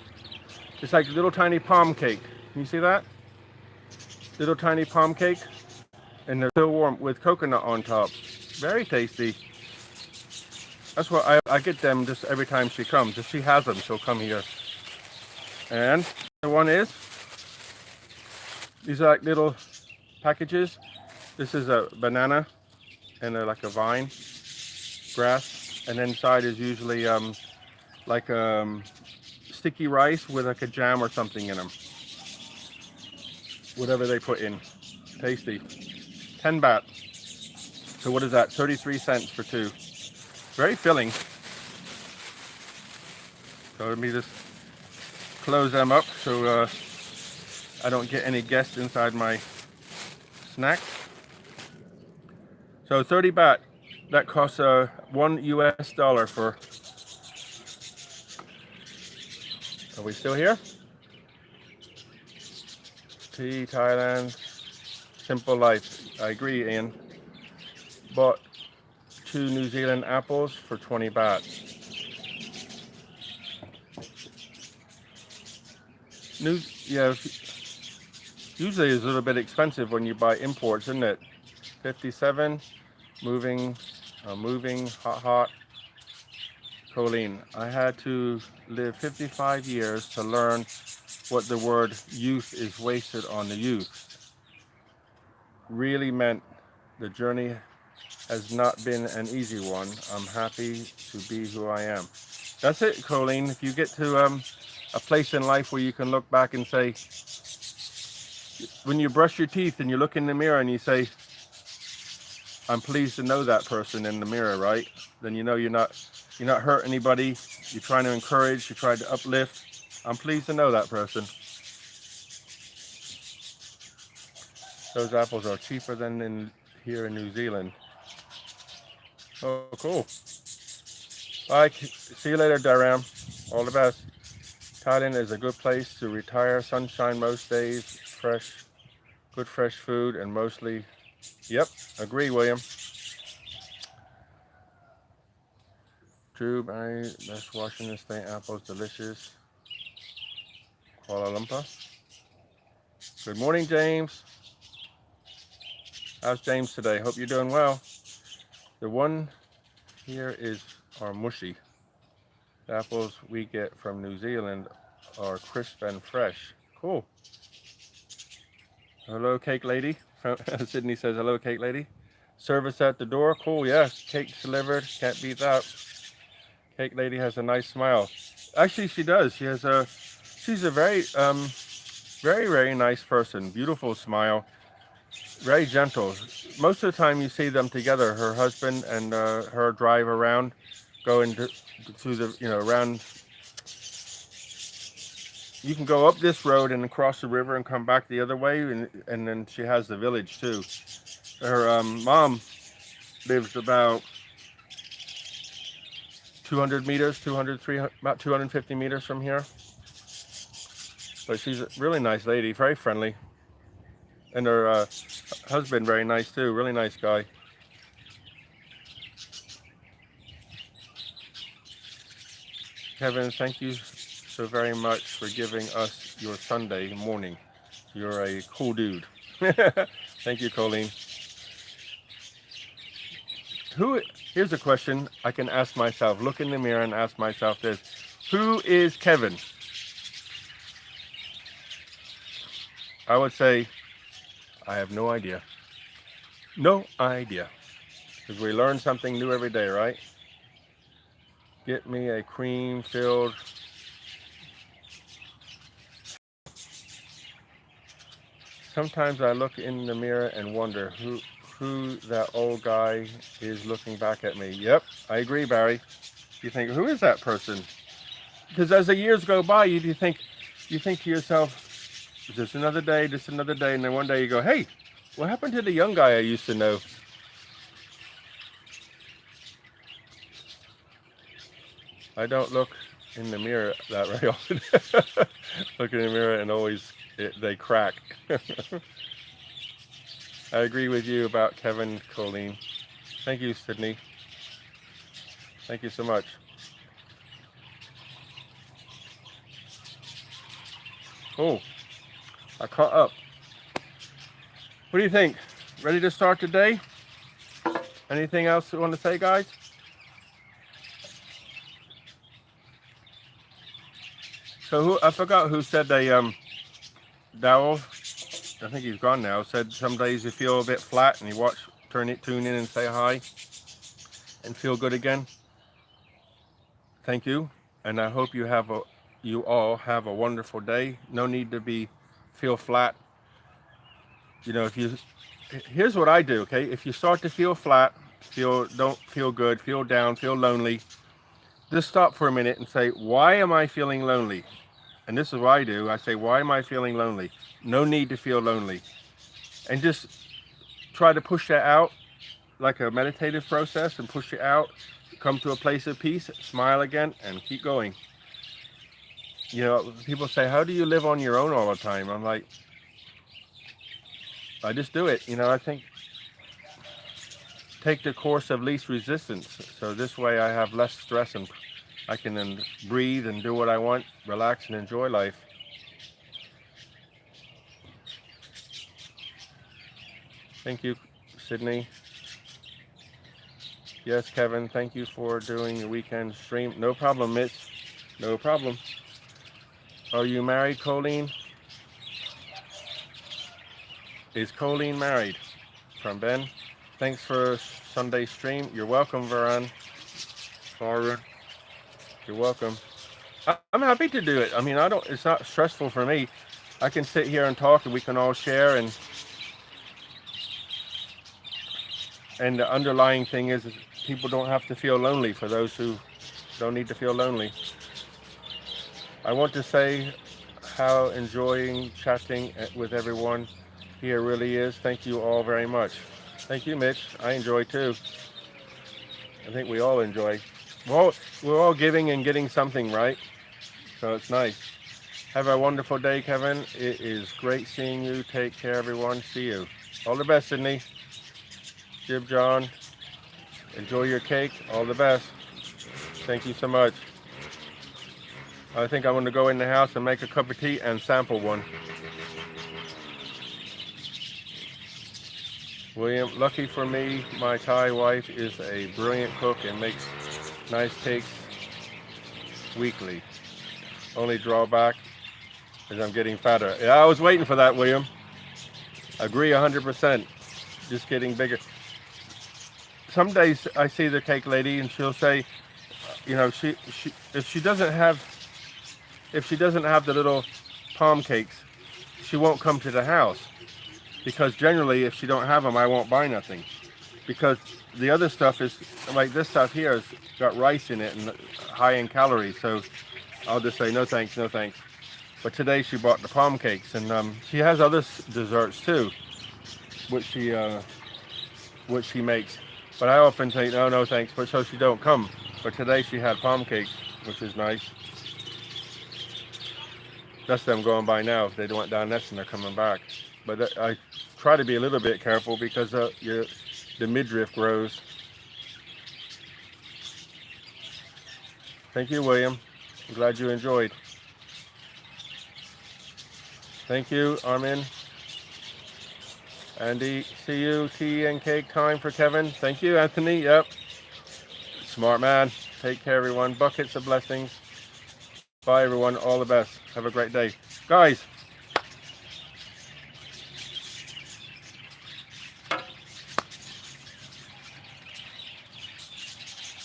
It's like little tiny palm cake. Can you see that? Little tiny palm cake. And they're still warm with coconut on top. Very tasty. That's what I get them just every time she comes. If she has them, she'll come here. And the one is, these are like little packages. This is a banana and like a vine, grass, and inside is usually like sticky rice with like a jam or something in them. Whatever they put in. Tasty. 10 baht. So what is that? 33 cents for two. Very filling. So let me just close them up so I don't get any guests inside my snack. So 30 baht. That costs $1 US for. Are we still here? Tea, Thailand, simple life. I agree, Ian. Bought 2 New Zealand apples for 20 baht. Yeah, usually it's a little bit expensive when you buy imports, isn't it? 57, moving, hot. Colleen, I had to live 55 years to learn what the word youth is wasted on the youth. Really meant the journey has not been an easy one. I'm happy to be who I am. That's it, Colleen. If you get to a place in life where you can look back and say, when you brush your teeth and you look in the mirror and you say, I'm pleased to know that person in the mirror, right? Then you know you're not hurt anybody. You're trying to encourage, you're trying to uplift. I'm pleased to know that person. Those apples are cheaper than here in New Zealand. Oh, cool. Bye. See you later, Daram. All the best. Thailand is a good place to retire. Sunshine most days. Good fresh food, and mostly. Yep, agree, William. True, best Washington State apples, delicious. Kuala Lumpur. Good morning, James. How's James today? Hope you're doing well. The one here are mushy. The apples we get from New Zealand are crisp and fresh. Cool. Hello, cake lady. Sydney says, hello, cake lady. Service at the door. Cool, yes. Cake delivered. Can't beat that. Cake lady has a nice smile. Actually, she does. She's a very, very, very nice person. Beautiful smile. Very gentle. Most of the time you see them together, her husband and her drive around, going through the, around. You can go up this road and across the river and come back the other way, and then she has the village too. Her mom lives about 200 meters, 200, 300, about 250 meters from here. But she's a really nice lady, very friendly. And her husband, very nice too, really nice guy. Kevin, thank you so very much for giving us your Sunday morning. You're a cool dude. Thank you, Colleen. Here's a question I can ask myself. Look in the mirror and ask myself this. Who is Kevin? I would say, I have no idea. No idea. Because we learn something new every day, right? Get me a cream-filled. Sometimes I look in the mirror and wonder who that old guy is looking back at me. Yep, I agree, Barry. You think, who is that person? Because as the years go by, you think to yourself, just another day, and then one day you go, hey, what happened to the young guy I used to know? I don't look in the mirror that very often. Look in the mirror and always they crack. I agree with you about Kevin, Colleen. Thank you, Sydney. Thank you so much. Oh, I caught up. What do you think? Ready to start the day? Anything else you want to say, guys? So I forgot who said Dowell, I think he's gone now, said some days you feel a bit flat and you tune in and say hi and feel good again. Thank you, and I hope you all have a wonderful day. No need to feel flat. You know, here's what I do. Okay, if you start to feel flat, don't feel good, feel down, feel lonely, just stop for a minute and say, why am I feeling lonely? And this is what I do. I say, why am I feeling lonely? No need to feel lonely, and just try to push that out like a meditative process and push it out. Come to a place of peace, smile again, and keep going. You know, people say, how do you live on your own all the time? I'm like, I just do it. You know, I think take the course of least resistance. So this way I have less stress and I can then breathe and do what I want, relax and enjoy life. Thank you, Sydney. Yes, Kevin, thank you for doing your weekend stream. No problem, Mitch. No problem. Are you married, Colleen? Is Colleen married? From Ben. Thanks for Sunday stream. You're welcome, Varan. Farah. You're welcome. I'm happy to do it. I mean, it's not stressful for me. I can sit here and talk and we can all share, and the underlying thing is people don't have to feel lonely. For those who don't need to feel lonely, I want to say how enjoying chatting with everyone here really is. Thank you all very much. Thank you, Mitch. I enjoy too. I think we all enjoy. We're all giving and getting something, right? So it's nice. Have a wonderful day, Kevin. It is great seeing you. Take care, everyone. See you. All the best, Sydney. Jib John. Enjoy your cake. All the best. Thank you so much. I think I'm going to go in the house and make a cup of tea and sample one. William, lucky for me, my Thai wife is a brilliant cook and makes nice cakes weekly. Only drawback is I'm getting fatter. Yeah, I was waiting for that, William. Agree 100%. Just getting bigger. Some days I see the cake lady and she'll say, you know, if she doesn't have the little palm cakes, she won't come to the house. Because generally, if she don't have them, I won't buy nothing. Because the other stuff is, like this stuff here has got rice in it and high in calories. So I'll just say, no thanks, no thanks. But today she bought the palm cakes, and she has other desserts too, which she makes. But I often say, no thanks, but so she don't come. But today she had palm cakes, which is nice. That's them going by now. They went down next and they're coming back. But I try to be a little bit careful because the midriff grows. Thank you, William. I'm glad you enjoyed. Thank you, Armin. Andy, see you. Tea and cake time for Kevin. Thank you, Anthony. Yep. Smart man. Take care, everyone. Buckets of blessings. Bye, everyone. All the best. Have a great day. Guys.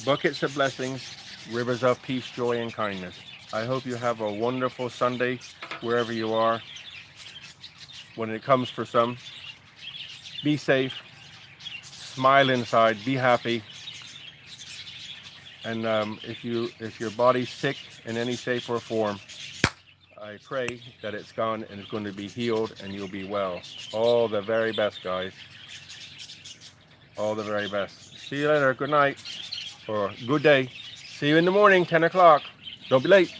Buckets of blessings, rivers of peace, joy, and kindness. I hope you have a wonderful Sunday wherever you are. When it comes for some, be safe, smile inside, be happy. And if your body's sick in any shape or form, I pray that it's gone and it's going to be healed and you'll be well. All the very best, guys. All the very best. See you later. Good night. Or good day. See you in the morning, 10 o'clock. Don't be late.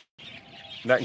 That